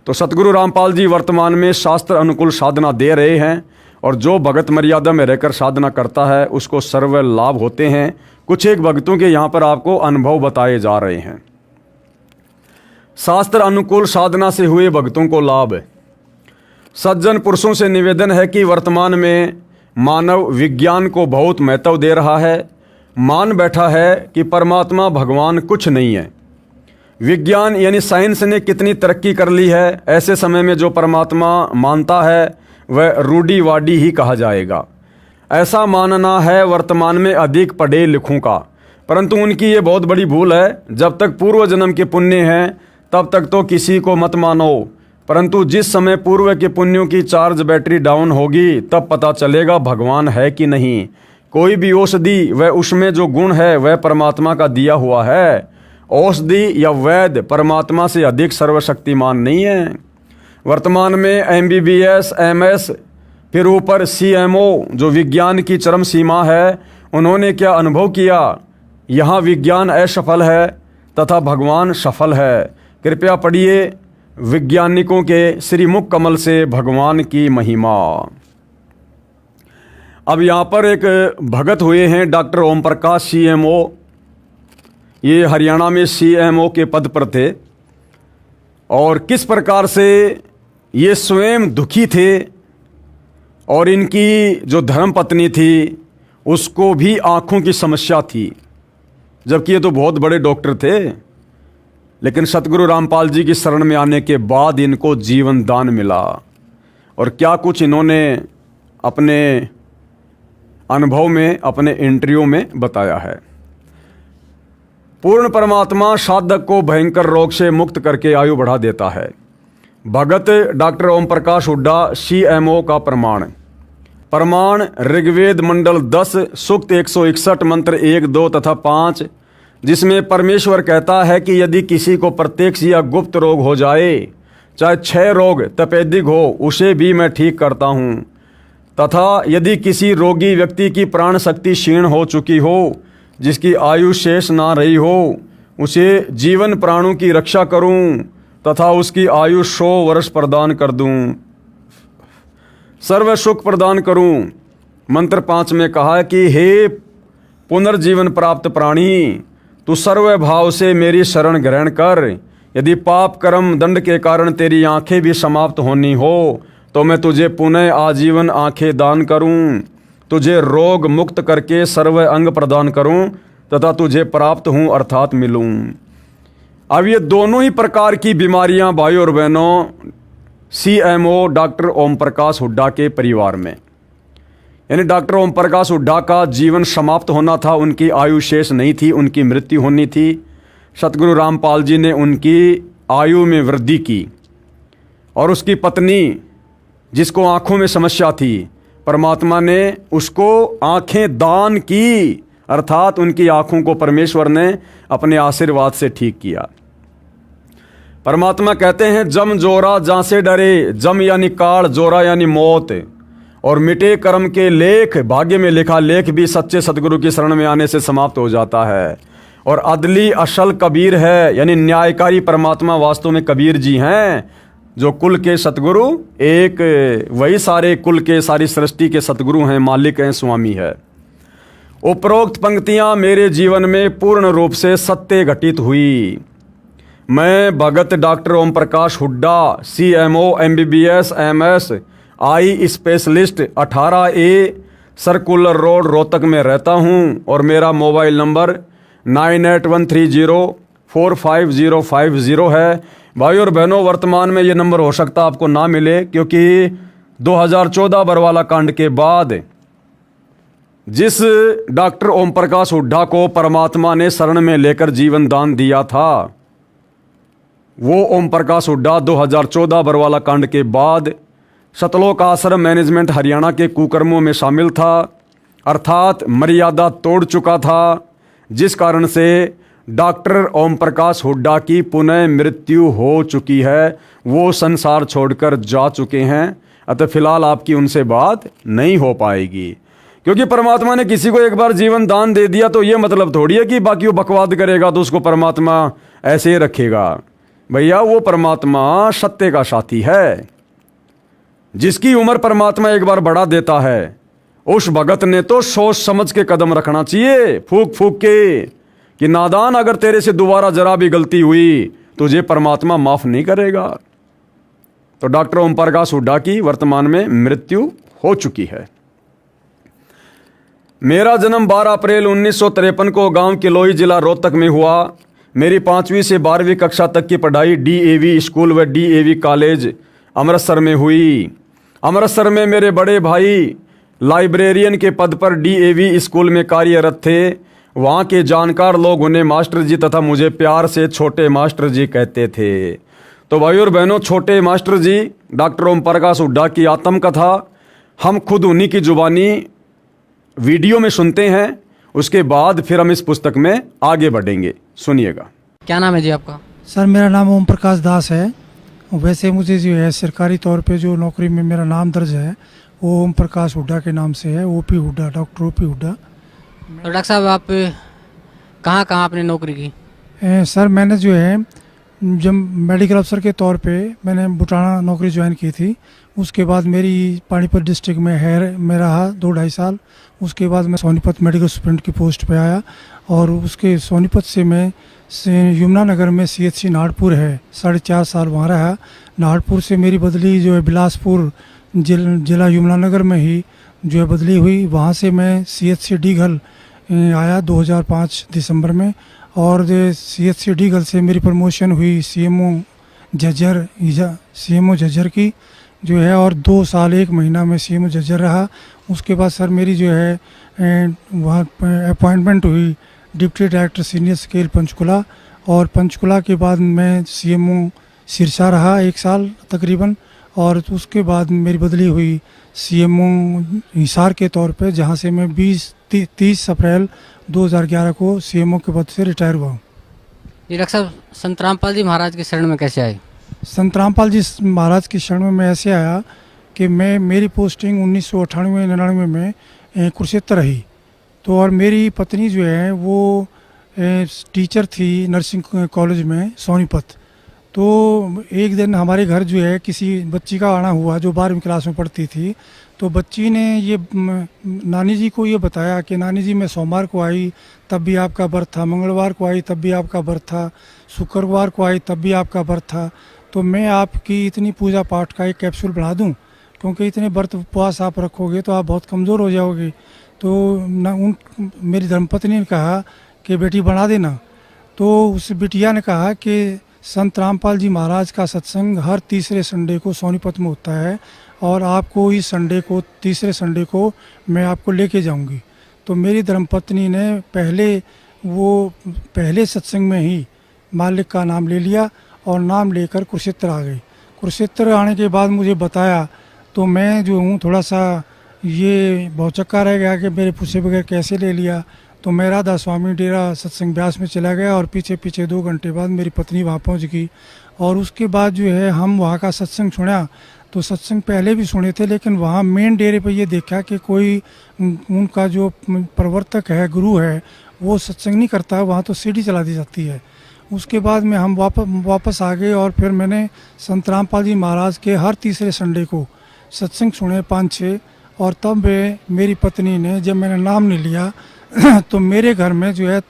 S1: तो सतगुरु रामपाल जी वर्तमान में शास्त्र अनुकूल साधना दे रहे हैं और जो भगत मर्यादा में रहकर साधना करता है उसको सर्व लाभ होते हैं। कुछ एक भक्तों के यहाँ पर आपको अनुभव बताए जा रहे हैं। शास्त्र अनुकूल साधना से हुए भक्तों को लाभ। सज्जन पुरुषों से निवेदन है कि वर्तमान में मानव विज्ञान को बहुत महत्व दे रहा है। मान बैठा है कि परमात्मा भगवान कुछ नहीं है। विज्ञान यानी साइंस ने कितनी तरक्की कर ली है, ऐसे समय में जो परमात्मा मानता है वह रूढ़िवादी ही कहा जाएगा। ऐसा मानना है वर्तमान में अधिक पढ़े लिखों का, परंतु उनकी ये बहुत बड़ी भूल है। जब तक पूर्व जन्म के पुण्य हैं तब तक तो किसी को मत मानो, परंतु जिस समय पूर्व के पुण्यों की चार्ज बैटरी डाउन होगी तब पता चलेगा भगवान है कि नहीं। कोई भी औषधि वह उसमें जो गुण है वह परमात्मा का दिया हुआ है। औषधि या वैद्य परमात्मा से अधिक सर्वशक्तिमान नहीं है। वर्तमान में MBBS MS फिर ऊपर CMO जो विज्ञान की चरम सीमा है, उन्होंने क्या अनुभव किया? यहाँ विज्ञान असफल है तथा भगवान सफल है। कृपया पढ़िए वैज्ञानिकों के श्रीमुख कमल से भगवान की महिमा। अब यहाँ पर एक भगत हुए हैं डॉक्टर ओम प्रकाश CMO। ये हरियाणा में CMO के पद पर थे और किस प्रकार से ये स्वयं दुखी थे और इनकी जो धर्मपत्नी थी उसको भी आँखों की समस्या थी, जबकि ये तो बहुत बड़े डॉक्टर थे। लेकिन सतगुरु रामपाल जी की शरण में आने के बाद इनको जीवन दान मिला। और क्या कुछ इन्होंने अपने अनुभव में, अपने इंटरव्यू में बताया है। पूर्ण परमात्मा साधक को भयंकर रोग से मुक्त करके आयु बढ़ा देता है। भगत डॉक्टर ओम प्रकाश हुड्डा CMO का प्रमाण ऋग्वेद मंडल 10 सूक्त 161 मंत्र 1, 2 तथा 5, जिसमें परमेश्वर कहता है कि यदि किसी को प्रत्यक्ष या गुप्त रोग हो जाए, चाहे 6 रोग तपेदिक हो, उसे भी मैं ठीक करता हूँ। तथा यदि किसी रोगी व्यक्ति की प्राण शक्ति क्षीण हो चुकी हो, जिसकी आयु शेष ना रही हो, उसे जीवन प्राणों की रक्षा करूं तथा उसकी आयु 100 वर्ष प्रदान कर दूं, सर्व सुख प्रदान करूं। मंत्र 5 में कहा कि हे पुनर्जीवन प्राप्त प्राणी, तू सर्व भाव से मेरी शरण ग्रहण कर। यदि पाप कर्म दंड के कारण तेरी आंखें भी समाप्त होनी हो, तो मैं तुझे पुनः आजीवन आंखें दान करूं, तुझे रोग मुक्त करके सर्व अंग प्रदान करूं तथा तुझे प्राप्त हूं अर्थात मिलूं। अब ये दोनों ही प्रकार की बीमारियां भाइयों और बहनों CMO डॉक्टर ओम प्रकाश हुड्डा के परिवार में, यानी डॉक्टर ओम प्रकाश हुड्डा का जीवन समाप्त होना था, उनकी आयु शेष नहीं थी, उनकी मृत्यु होनी थी। सतगुरु रामपाल जी ने उनकी आयु में वृद्धि की और उसकी पत्नी जिसको आंखों में समस्या थी, परमात्मा ने उसको आंखें दान की, अर्थात उनकी आंखों को परमेश्वर ने अपने आशीर्वाद से ठीक किया। परमात्मा कहते हैं जम जोरा जहां से डरे, जम यानी काल, जोरा यानी मौत, और मिटे कर्म के लेख, भाग्य में लिखा लेख भी सच्चे सतगुरु की शरण में आने से समाप्त हो जाता है। और अदली असल कबीर है, यानी न्यायकारी परमात्मा वास्तव में कबीर जी हैं, जो कुल के सतगुरु एक, वही सारे कुल के, सारी सृष्टि के सतगुरु हैं, मालिक हैं, स्वामी है। उपरोक्त पंक्तियां मेरे जीवन में पूर्ण रूप से सत्य घटित हुई। मैं Bhagat doctor Om Prakash Hooda CMO MBBS MS eye specialist 18A circular road Rohtak में रहता हूं और मेरा मोबाइल नंबर 9813045050 है। भाइयों और बहनों, वर्तमान में ये नंबर हो सकता आपको ना मिले, क्योंकि 2014 बरवाला कांड के बाद जिस डॉक्टर ओम प्रकाश हुड्डा को परमात्मा ने शरण में लेकर जीवन दान दिया था, वो ओम प्रकाश हुड्डा 2014 बरवाला कांड के बाद सतलोक आश्रम मैनेजमेंट हरियाणा के कुकर्मों में शामिल था, अर्थात मर्यादा तोड़ चुका था, जिस कारण से डॉक्टर ओम प्रकाश हुड्डा की पुनः मृत्यु हो चुकी है। वो संसार छोड़कर जा चुके हैं, अतः फिलहाल आपकी उनसे बात नहीं हो पाएगी। क्योंकि परमात्मा ने किसी को एक बार जीवन दान दे दिया तो ये मतलब थोड़ी है कि बाकी वो बकवाद करेगा तो उसको परमात्मा ऐसे ही रखेगा। भैया, वो परमात्मा सत्य का साथी है। जिसकी उम्र परमात्मा एक बार बढ़ा देता है, उस भगत ने तो सोच समझ के कदम रखना चाहिए, फूक फूक के, कि नादान, अगर तेरे से दोबारा जरा भी गलती हुई तुझे परमात्मा माफ नहीं करेगा। तो डॉक्टर ओम प्रकाश हुड्डा की वर्तमान में मृत्यु हो चुकी है। मेरा जन्म 12 अप्रैल 1953 को गांव किलोई जिला रोहतक में हुआ। मेरी 5वीं से 12वीं कक्षा तक की पढ़ाई DAV स्कूल व DAV कॉलेज अमृतसर में हुई। अमृतसर में मेरे बड़े भाई लाइब्रेरियन के पद पर DAV स्कूल में कार्यरत थे। वहाँ के जानकार लोग उन्हें मास्टर जी तथा मुझे प्यार से छोटे मास्टर जी कहते थे। तो भाइयों और बहनों, छोटे मास्टर जी डॉक्टर ओम प्रकाश हुड्डा की आत्मकथा हम खुद उन्हीं की जुबानी वीडियो में सुनते हैं, उसके बाद फिर हम इस पुस्तक में आगे बढ़ेंगे। सुनिएगा।
S2: क्या नाम है जी आपका?
S3: सर, मेरा नाम ओम प्रकाश दास है। वैसे मुझे जो है सरकारी तौर पे जो नौकरी में मेरा नाम दर्ज है वो ओम प्रकाश हुड्डा के नाम से है, OP Hooda, doctor OP Hooda.
S2: तो डॉक्टर साहब, आप कहाँ कहाँ आपने नौकरी की?
S3: सर, मैंने जो है जब मेडिकल अफसर के तौर पे मैंने बुटाना नौकरी ज्वाइन की थी। उसके बाद मेरी पानीपत डिस्ट्रिक्ट में है मैं रहा 2-2.5 साल। उसके बाद मैं सोनीपत मेडिकल सुपरिटेंडेंट की पोस्ट पे आया और उसके सोनीपत से मैं यमुनानगर में CHC नाहरपुर है 4.5 साल वहाँ रहा। नाहरपुर से मेरी बदली जो है बिलासपुर जिला यमुनानगर में ही जो है बदली हुई। वहाँ से मैं CHC डीघल आया 2005 दिसंबर में। और CHC डीगल से मेरी प्रमोशन हुई CMO झज्जर की जो है, और 2 साल 1 महीना में CMO झज्जर रहा। उसके बाद सर मेरी जो है वहाँ अपॉइंटमेंट हुई deputy director senior scale Panchkula, और पंचकुला के बाद मैं CMO सिरसा रहा 1 साल तकरीबन, और उसके बाद मेरी बदली हुई CMO हिसार के तौर पे, जहाँ से मैं 30 अप्रैल 2011 को CMO के पद से रिटायर हुआ हूँ।
S2: ये डॉक्टर साहब संत रामपाल जी महाराज के शरण में कैसे आए?
S3: संत रामपाल जी महाराज की शरण में मैं ऐसे आया कि मेरी पोस्टिंग 1998-99 में कुरुक्षेत्र रही। तो और मेरी पत्नी जो है वो टीचर थी नर्सिंग कॉलेज में सोनीपत। तो एक दिन हमारे घर जो है किसी बच्ची का आना हुआ जो 12वीं क्लास में पढ़ती थी। तो बच्ची ने ये नानी जी को ये बताया कि नानी जी मैं सोमवार को आई तब भी आपका व्रत था, मंगलवार को आई तब भी आपका व्रत था, शुक्रवार को आई तब भी आपका व्रत था। तो मैं आपकी इतनी पूजा पाठ का एक कैप्सूल बना दूं, क्योंकि इतने व्रत उपवास आप रखोगे तो आप बहुत कमज़ोर हो जाओगे। तो मेरी धर्मपत्नी ने कहा कि बेटी बना देना। तो उस बिटिया ने कहा कि संत रामपाल जी महाराज का सत्संग हर तीसरे संडे को सोनीपत में होता है, और आपको इस संडे को, तीसरे संडे को मैं आपको लेके जाऊंगी। तो मेरी धर्मपत्नी ने पहले सत्संग में ही मालिक का नाम ले लिया, और नाम लेकर कुरुक्षेत्र आ गई। कुरुक्षेत्र आने के बाद मुझे बताया तो मैं जो हूँ थोड़ा सा ये भौचक्का रह गया कि मेरे पूछे बगैर कैसे ले लिया। तो मैं राधा स्वामी डेरा सत्संग ब्यास में चला गया, और पीछे 2 घंटे बाद मेरी पत्नी वहाँ पहुँच गई। और उसके बाद जो है हम वहाँ का सत्संग सुना। तो सत्संग पहले भी सुने थे, लेकिन वहाँ मेन डेरे पे ये देखा कि कोई उनका जो प्रवर्तक है, गुरु है, वो सत्संग नहीं करता, वहाँ तो सीढ़ी चला दी जाती है। उसके बाद में हम वापस आ गए, और फिर मैंने संत रामपाल जी महाराज के हर तीसरे संडे को सत्संग सुने 5-6। और तब मेरी पत्नी ने, जब मैंने नाम नहीं लिया तो मेरे घर में जो है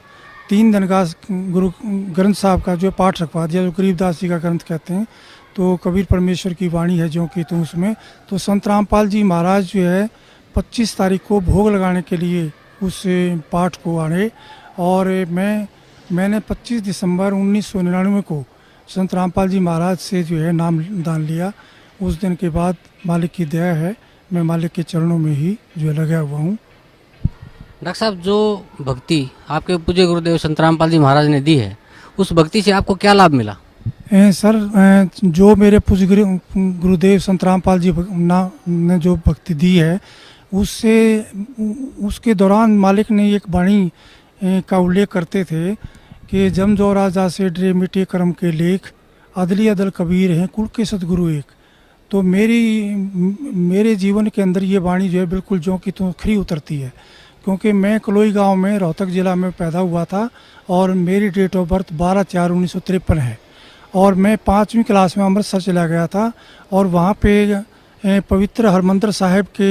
S3: 3 दिन का गुरु ग्रंथ साहब का जो पाठ रखवा दिया, जो गरीबदास जी का ग्रंथ कहते हैं। तो कबीर परमेश्वर की वाणी है जो कि तुम उसमें। तो संत रामपाल जी महाराज जो है 25 तारीख को भोग लगाने के लिए उस पाठ को आए, और मैंने 25 दिसंबर 1999 को संत रामपाल जी महाराज से जो है नाम दान लिया। उस दिन के बाद मालिक की दया है, मैं मालिक के चरणों में ही जो लगा हुआ हूँ।
S2: डॉक्टर साहब जो भक्ति आपके पूज्य गुरुदेव संत रामपाल जी महाराज ने दी है, उस भक्ति से आपको क्या लाभ मिला?
S3: सर जो मेरे पूज्य गुरुदेव संत रामपाल जी ने जो भक्ति दी है, उसके दौरान मालिक ने एक वाणी का उल्लेख करते थे कि जम जो राजा से डरे मिटे कर्म के लेख, अदली अदल कबीर हैं कुल के सतगुरु एक। तो मेरे जीवन के अंदर ये वाणी जो है बिल्कुल जो कि तो खरी उतरती है, क्योंकि मैं कलोई गांव में रोहतक ज़िला में पैदा हुआ था, और मेरी डेट ऑफ बर्थ 12/4/1953 है। और मैं 5वीं क्लास में अमृतसर चला गया था, और वहाँ पे पवित्र हरमंदिर साहिब के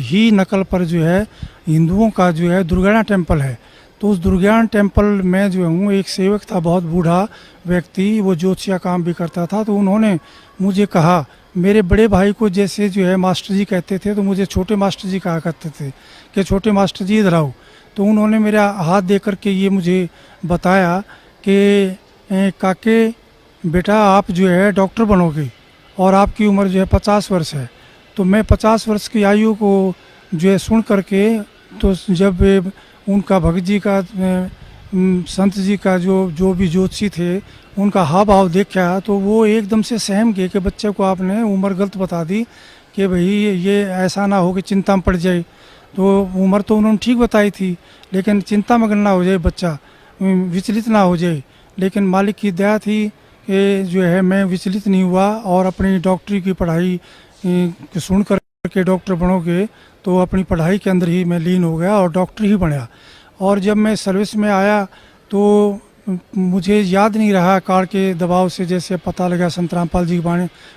S3: ही नकल पर जो है हिंदुओं का जो है दुर्गाना टेम्पल है। तो उस दुर्गाना टेम्पल में जो हूँ एक सेवक था, बहुत बूढ़ा व्यक्ति, वो ज्योतिषिया काम भी करता था। तो उन्होंने मुझे कहा, मेरे बड़े भाई को जैसे जो है मास्टर जी कहते थे, तो मुझे छोटे मास्टर जी कहा करते थे कि छोटे मास्टर जी इधर आओ। तो उन्होंने मेरा हाथ दे करके ये मुझे बताया कि काके बेटा आप जो है डॉक्टर बनोगे, और आपकी उम्र जो है 50 वर्ष है। तो मैं 50 वर्ष की आयु को जो है सुन करके, तो जब उनका भगत जी का संत जी का जो भी ज्योतिषी थे, उनका हाव भाव देखा, तो वो एकदम से सहम गए कि बच्चे को आपने उम्र गलत बता दी, कि भाई ये ऐसा ना हो कि चिंता में पड़ जाए। तो उम्र तो उन्होंने ठीक बताई थी, लेकिन चिंता मगन ना हो जाए, बच्चा विचलित ना हो जाए। लेकिन मालिक की दया थी कि जो है मैं विचलित नहीं हुआ, और अपनी डॉक्टरी की पढ़ाई सुन कर के डॉक्टर बनोगे, तो अपनी पढ़ाई के अंदर ही मैं लीन हो गया और डॉक्टर ही बना। और जब मैं सर्विस में आया तो मुझे याद नहीं रहा, काल के दबाव से जैसे पता लगा संत रामपाल जी की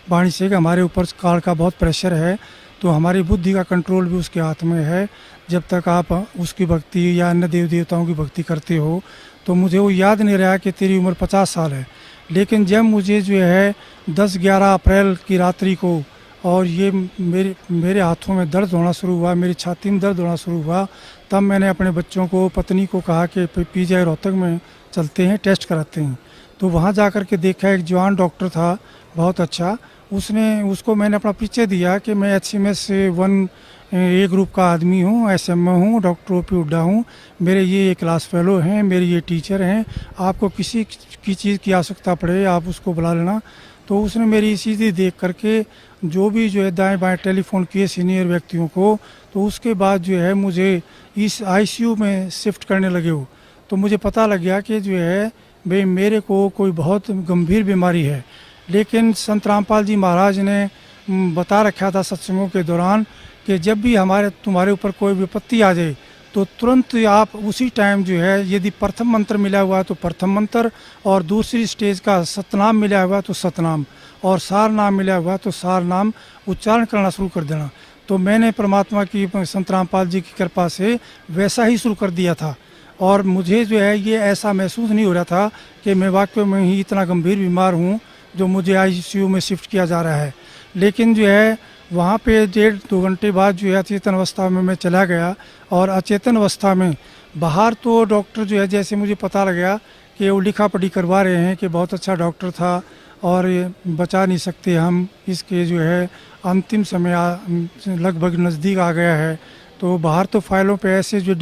S3: वाणी से कि हमारे ऊपर काल का बहुत प्रेशर है, तो हमारी बुद्धि का कंट्रोल भी उसके हाथ में है। जब तक आप उसकी भक्ति या अन्य देव देवताओं की भक्ति करते हो, तो मुझे वो याद नहीं रहा कि तेरी उम्र 50 साल है। लेकिन जब मुझे जो है 10-11 अप्रैल की रात्रि को और ये मेरे हाथों में दर्द होना शुरू हुआ, मेरी छाती में दर्द होना शुरू हुआ। तब मैंने अपने बच्चों को, पत्नी को कहा कि पीजीआई रोहतक में चलते हैं, टेस्ट कराते हैं। तो वहाँ जा कर के देखा, एक जवान डॉक्टर था बहुत अच्छा, उसको मैंने अपना परिचय दिया कि मैं HMS 1 ए ग्रुप का आदमी हूँ, SMA हूँ, डॉक्टर OP हुड्डा हूँ, मेरे ये क्लास फेलो हैं, मेरे ये टीचर हैं, आपको किसी की चीज़ की आवश्यकता पड़े आप उसको बुला लेना। तो उसने मेरी सीधी देख करके जो है दाएं बाएं टेलीफोन किए सीनियर व्यक्तियों को। तो उसके बाद जो है मुझे इस ICU में शिफ्ट करने लगे हो। तो मुझे पता लग गया कि जो है भाई मेरे को कोई बहुत गंभीर बीमारी है। लेकिन संत रामपाल जी महाराज ने बता रखा था सत्संगों के दौरान कि जब भी तुम्हारे ऊपर कोई विपत्ति आ जाए तो तुरंत आप उसी टाइम जो है, यदि प्रथम मंत्र मिला हुआ है तो प्रथम मंत्र, और दूसरी स्टेज का सतनाम मिला हुआ है तो सतनाम, और सार नाम मिला हुआ है तो सार नाम उच्चारण करना शुरू कर देना। तो मैंने परमात्मा की, संत रामपाल जी की कृपा से वैसा ही शुरू कर दिया था। और मुझे जो है ये ऐसा महसूस नहीं हो रहा था कि मैं वाकई में ही इतना गंभीर बीमार हूँ जो मुझे ICU में शिफ्ट किया जा रहा है। लेकिन जो है वहाँ पे 1.5-2 घंटे बाद जो है अचेतन अवस्था में मैं चला गया। और अचेतन अवस्था में बाहर तो डॉक्टर जो है, जैसे मुझे पता लग गया कि वो लिखा पढ़ी करवा रहे हैं कि बहुत अच्छा डॉक्टर था और ये बचा नहीं सकते हम, इसके जो है अंतिम समय लगभग नज़दीक आ गया है। तो बाहर तो फाइलों पे ऐसे जो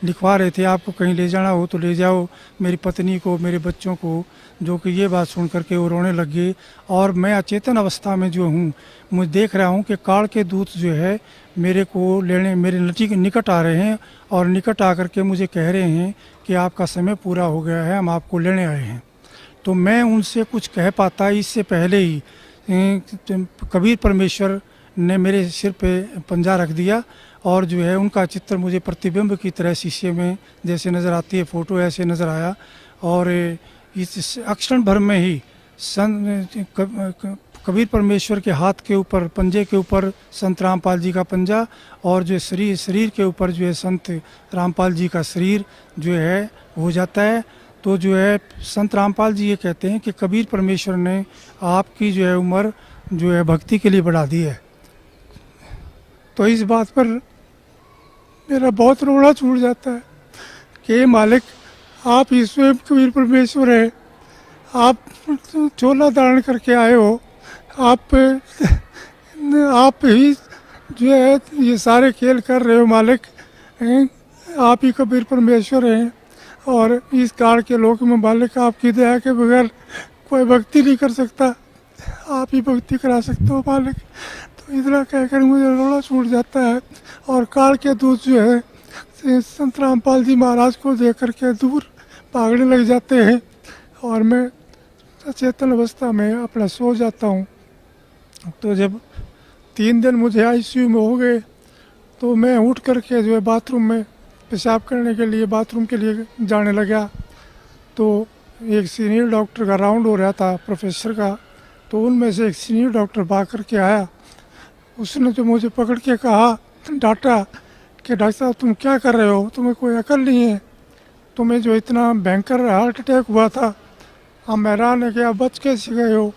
S3: लिखवा रहे थे, आपको कहीं ले जाना हो तो ले जाओ मेरी पत्नी को, मेरे बच्चों को, जो कि ये बात सुन करके वो रोने लग गए। और मैं अचेतन अवस्था में जो हूँ, मुझे देख रहा हूँ कि काल के दूत जो है मेरे को लेने मेरे निकट आ रहे हैं, और निकट आकर के मुझे कह रहे हैं कि आपका समय पूरा हो गया है, हम आपको लेने आए हैं। तो मैं उनसे कुछ कह पाता इससे पहले ही कबीर परमेश्वर ने मेरे सिर पे पंजा रख दिया, और जो है उनका चित्र मुझे प्रतिबिंब की तरह शीशे में जैसे नज़र आती है फ़ोटो, ऐसे नज़र आया। और इस अक्षण भर में ही कबीर परमेश्वर के हाथ के ऊपर, पंजे के ऊपर संत रामपाल जी का पंजा, और जो शरीर के ऊपर जो है संत रामपाल जी का शरीर जो है हो जाता है। तो जो है संत रामपाल जी ये कहते हैं कि कबीर परमेश्वर ने आपकी जो है उम्र जो है भक्ति के लिए बढ़ा दी है। तो इस बात पर मेरा बहुत रोना छूट जाता है कि मालिक, आप ही स्वयं कबीर परमेश्वर है, आप चोला धारण करके आए हो, आप ही जो है ये सारे खेल कर रहे हो मालिक, आप ही कबीर परमेश्वर हैं। और इस काल के लोक में मालिक आपकी दया के बगैर कोई भक्ति नहीं कर सकता, आप ही भक्ति करा सकते हो मालिक। तो इतना कहकर मुझे रोना छूट जाता है। और काल के दूत जो है संत रामपाल जी महाराज को देख करके दूर भागने लग जाते हैं, और मैं अचेतन अवस्था में अपना सो जाता हूँ। तो जब 3 दिन मुझे ICU में हो गए तो मैं उठ करके जो है बाथरूम में पेशाब करने के लिए, बाथरूम के लिए जाने लगा। तो एक सीनियर डॉक्टर का राउंड हो रहा था, प्रोफेसर का। तो उनमें से एक सीनियर डॉक्टर भाग करके आया, उसने तो मुझे पकड़ के कहा, डांटा कि डॉक्टर साहब तुम क्या कर रहे हो, तुम्हें कोई अकल नहीं है, तुम्हें जो इतना भयंकर हार्ट अटैक हुआ था, हम हैरान है कि आप बच कैसे गए हो,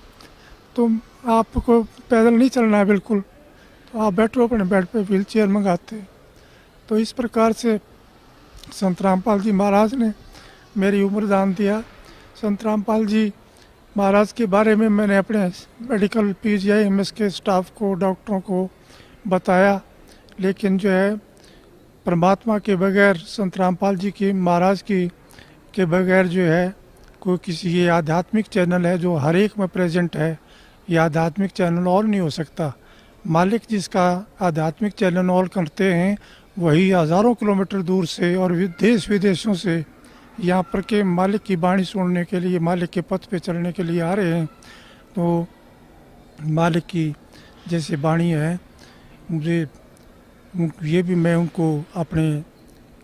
S3: तुम आपको पैदल नहीं चलना है बिल्कुल, तो आप बैठो अपने बेड पे, व्हील चेयर मंगाते। तो इस प्रकार से संत रामपाल जी महाराज ने मेरी उम्र दान दिया। संत रामपाल जी महाराज के बारे में मैंने अपने मेडिकल PGI MS के स्टाफ को, डॉक्टरों को बताया, लेकिन जो है परमात्मा के बगैर, संत रामपाल जी की महाराज की के बगैर जो है कोई किसी, ये आध्यात्मिक चैनल है जो हर एक में प्रेजेंट है, ये आध्यात्मिक चैनल और नहीं हो सकता। मालिक जिसका आध्यात्मिक चैनल ऑल करते हैं वही हज़ारों किलोमीटर दूर से और देश विदेशों से यहाँ पर के मालिक की वाणी सुनने के लिए, मालिक के पथ पे चलने के लिए आ रहे हैं। तो मालिक की जैसे वाणी है, मुझे ये भी मैं उनको अपने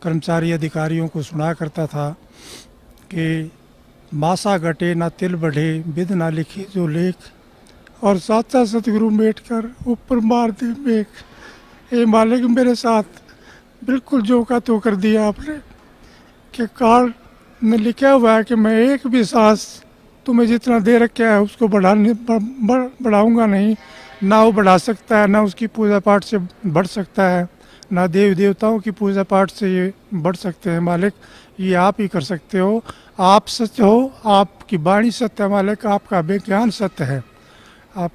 S3: कर्मचारी अधिकारियों को सुना करता था कि मासा घटे ना तिल बढ़े, विद ना लिखी जो लेख, और साचा सतगुरु मेट कर ऊपर मार दे मेघ। ये मालिक मेरे साथ बिल्कुल जो का तो कर दिया आपने कि काल ने लिखा हुआ है कि मैं एक भी सांस तुम्हें जितना दे रखा है उसको बढ़ाऊंगा नहीं, ना वो बढ़ा सकता है, ना उसकी पूजा पाठ से बढ़ सकता है, ना देव देवताओं की पूजा पाठ से ये बढ़ सकते हैं मालिक। ये आप ही कर सकते हो। आप सत्य हो, आपकी वाणी सत्य है मालिक, आपका विज्ञान सत्य है। आप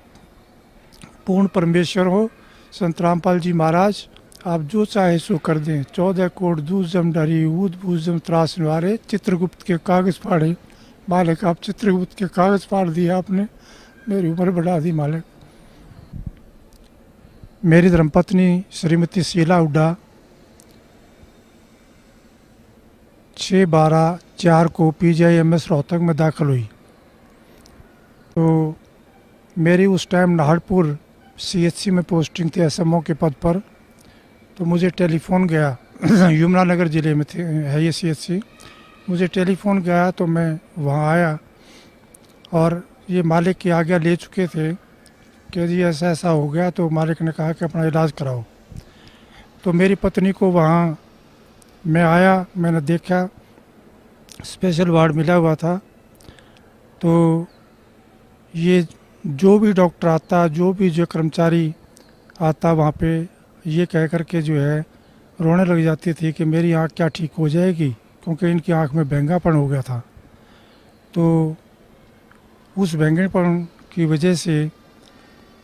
S3: पूर्ण परमेश्वर हो। संत रामपाल जी महाराज, आप जो चाहे सो कर दें। 14 कोट दूध जम डरी, ऊद बूझ जम त्रास निवारे। चित्रगुप्त के कागज़ फाड़े मालिक, आप चित्रगुप्त के कागज़ फाड़ दिए आपने, मेरी उम्र बढ़ा दी मालिक। मेरी धर्मपत्नी श्रीमती शीला हुड्डा 6/12/4 को PGIMS रोहतक में दाखिल हुई। तो मेरी उस टाइम नाहरपुर CHC में पोस्टिंग थी SMO के पद पर। तो मुझे टेलीफोन गया यमुनानगर ज़िले में थे है ये CHC। मुझे टेलीफोन गया तो मैं वहाँ आया और ये मालिक की आज्ञा ले चुके थे कि जी ऐसा ऐसा हो गया। तो मालिक ने कहा कि अपना इलाज कराओ। तो मेरी पत्नी को वहाँ मैं आया, मैंने देखा स्पेशल वार्ड मिला हुआ था। तो ये जो भी डॉक्टर आता, जो भी जो कर्मचारी आता वहाँ पे, ये कह कर के जो है रोने लग जाती थी कि मेरी आँख क्या ठीक हो जाएगी, क्योंकि इनकी आँख में बैंगापन हो गया था। तो उस बैंगनपन की वजह से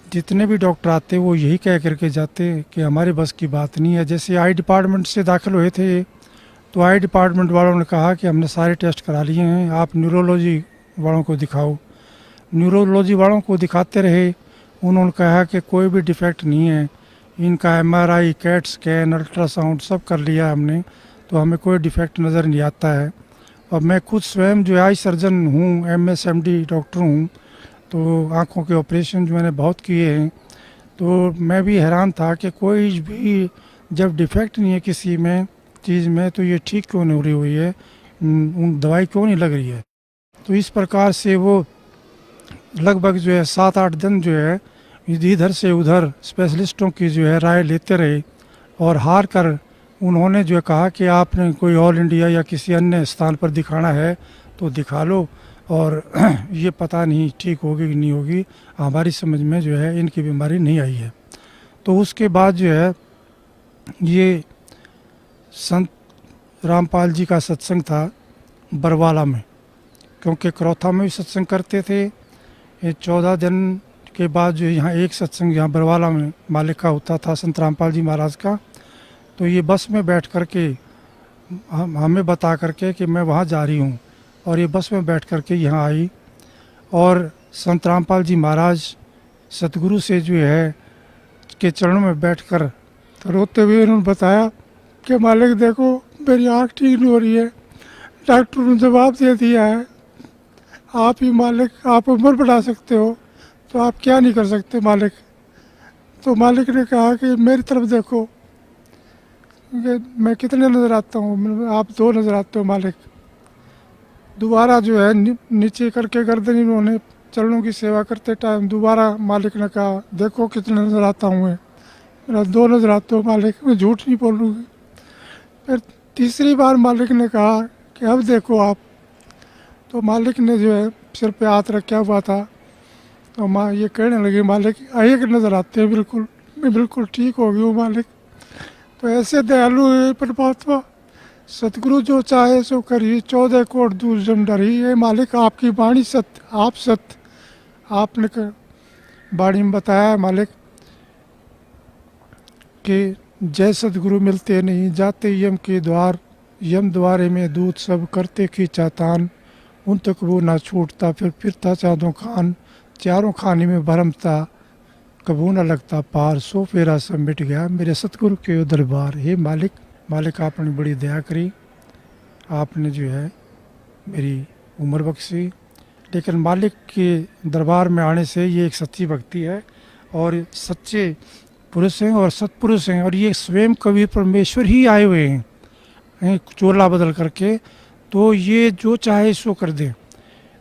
S3: जितने भी डॉक्टर आते वो यही कह करके जाते कि हमारे बस की बात नहीं है। जैसे आई डिपार्टमेंट से दाखिल हुए थे तो आई डिपार्टमेंट वालों ने कहा कि हमने सारे टेस्ट करा लिए हैं, आप न्यूरोलॉजी वालों को दिखाओ। न्यूरोलॉजी वालों को दिखाते रहे, उन्होंने कहा कि कोई भी डिफेक्ट नहीं है, इनका MRI, कैट स्कैन, अल्ट्रासाउंड सब कर लिया हमने, तो हमें कोई डिफेक्ट नज़र नहीं आता है। और मैं खुद स्वयं जो आई सर्जन हूँ, MSMD डॉक्टर हूँ, तो आँखों के ऑपरेशन जो मैंने बहुत किए हैं। तो मैं भी हैरान था कि कोई भी जब डिफेक्ट नहीं है किसी में चीज़ में, तो ये ठीक क्यों नहीं हो रही हुई है, दवाई क्यों नहीं लग रही है। तो इस प्रकार से वो लगभग जो है 7-8 दिन जो है इधर से उधर स्पेशलिस्टों की जो है राय लेते रहे और हार कर उन्होंने जो कहा कि आपने कोई ऑल इंडिया या किसी अन्य स्थान पर दिखाना है तो दिखा लो, और ये पता नहीं ठीक होगी कि नहीं होगी, हमारी समझ में जो है इनकी बीमारी नहीं आई है। तो उसके बाद जो है ये संत रामपाल जी का सत्संग था बरवाला में, क्योंकि करौथा में भी सत्संग करते थे। ये 14 दिन के बाद जो यहाँ एक सत्संग यहाँ बरवाला में मालिक का होता था, संत रामपाल जी महाराज का। तो ये बस में बैठ कर के हमें बता करके कि मैं वहाँ जा रही हूँ, और ये बस में बैठ कर के यहाँ आई। और संत रामपाल जी महाराज सतगुरु से जो है के चरणों में बैठकर तो रोते हुए उन्होंने बताया कि मालिक देखो मेरी आँख ठीक नहीं हो रही है, डॉक्टर ने जवाब दे दिया है, आप ही मालिक, आप उम्र बढ़ा सकते हो, तो आप क्या नहीं कर सकते मालिक। तो मालिक ने कहा कि मेरी तरफ देखो कि मैं कितने नज़र आता हूँ, आप 2 नज़र आते हो मालिक। दोबारा जो है नीचे करके गर्दन इन्होंने चरणों की सेवा करते टाइम दोबारा मालिक ने कहा देखो कितने नज़र आता हूँ मैं, मेरा 2 नज़र आते हो मालिक, मैं झूठ नहीं बोलूँगी। फिर तीसरी बार मालिक ने कहा कि अब देखो आप। तो मालिक ने जो है सिर पे हाथ रखा हुआ था, तो माँ ये कहने लगी मालिक एक नज़र आते हैं बिल्कुल, मैं बिल्कुल ठीक हो गई हूँ मालिक। तो ऐसे दयालु है परमात्मा, सतगुरु जो चाहे सो करिए, 14 कोट दूर जम डरी। ये मालिक आपकी वाणी सत्य, आप सत्य, आपने वाणी में बताया मालिक कि जय सतगुरु मिलते नहीं जाते यम के द्वार, यम द्वारे में दूत सब करते खींचा तान, उन तक वो ना छूटता फिरता चाँदों खान, चारों खाने में भरम था कबू न लगता पार, सो फेरा सब मिट गया मेरे सतगुरु के दरबार। हे मालिक, मालिक आपने बड़ी दया करी, आपने जो है मेरी उम्र बख्शी। लेकिन मालिक के दरबार में आने से ये एक सच्ची भक्ति है, और सच्चे पुरुष हैं और सत्पुरुष हैं, और ये स्वयं कबीर परमेश्वर ही आए हुए हैं चोला बदल करके। तो ये जो चाहे सो कर दे।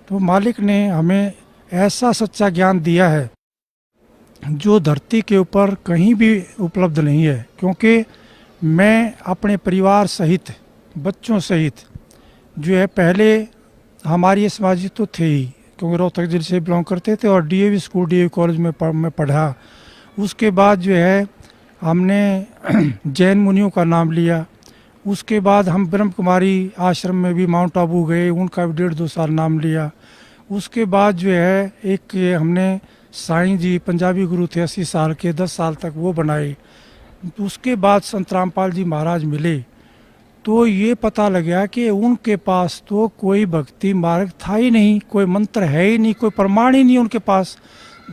S3: तो मालिक ने हमें ऐसा सच्चा ज्ञान दिया है जो धरती के ऊपर कहीं भी उपलब्ध नहीं है। क्योंकि मैं अपने परिवार सहित, बच्चों सहित जो है, पहले हमारी समाजी तो थे ही क्योंकि रोहतक जिले से बिलोंग करते थे, और डीएवी स्कूल डीएवी कॉलेज में मैं पढ़ा। उसके बाद जो है हमने जैन मुनियों का नाम लिया। उसके बाद हम ब्रह्म कुमारी आश्रम में भी माउंट आबू गए, उनका भी 1.5-2 साल नाम लिया। उसके बाद जो है एक हमने साईं जी पंजाबी गुरु थे 80 साल के, 10 साल तक वो बनाए। उसके बाद संत रामपाल जी महाराज मिले, तो ये पता लगा कि उनके पास तो कोई भक्ति मार्ग था ही नहीं, कोई मंत्र है ही नहीं, कोई प्रमाण ही नहीं उनके पास।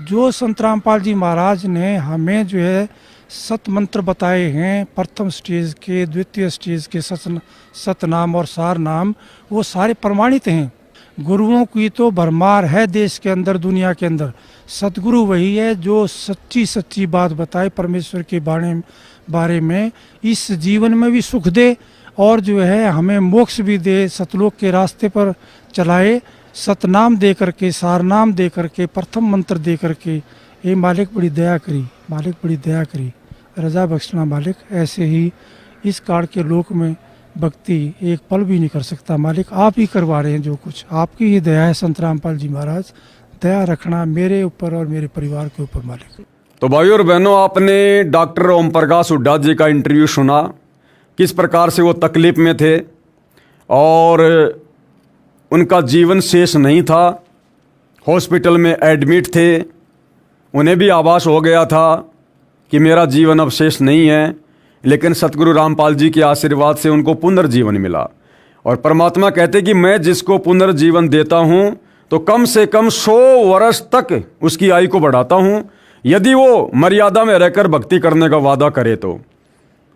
S3: जो संत रामपाल जी महाराज ने हमें जो है सत मंत्र बताए हैं, प्रथम स्टेज के, द्वितीय स्टेज के सतनाम और सार नाम, वो सारे प्रमाणित हैं। गुरुओं की तो भरमार है देश के अंदर, दुनिया के अंदर। सतगुरु वही है जो सच्ची सच्ची बात बताए परमेश्वर के बारे में, इस जीवन में भी सुख दे और जो है हमें मोक्ष भी दे, सतलोक के रास्ते पर चलाए। सतनाम दे करके, सारनाम दे करके, प्रथम मंत्र दे करके, ये मालिक बड़ी दया करी, मालिक बड़ी दया करी, रजा बख्शना मालिक। ऐसे ही इस काल के लोक में भक्ति एक पल भी नहीं कर सकता मालिक, आप ही करवा रहे हैं जो कुछ, आपकी ही दया है संत रामपाल जी महाराज। दया रखना मेरे ऊपर और मेरे परिवार के ऊपर मालिक।
S1: तो भाइयों और बहनों, आपने डॉक्टर ओम प्रकाश हुड्डा जी का इंटरव्यू सुना, किस प्रकार से वो तकलीफ में थे और उनका जीवन शेष नहीं था, हॉस्पिटल में एडमिट थे, उन्हें भी आभास हो गया था कि मेरा जीवन अब शेष नहीं है, लेकिन सतगुरु रामपाल जी के आशीर्वाद से उनको पुनर्जीवन मिला। और परमात्मा कहते कि मैं जिसको पुनर्जीवन देता हूँ तो कम से कम 100 वर्ष तक उसकी आयु को बढ़ाता हूँ, यदि वो मर्यादा में रहकर भक्ति करने का वादा करे तो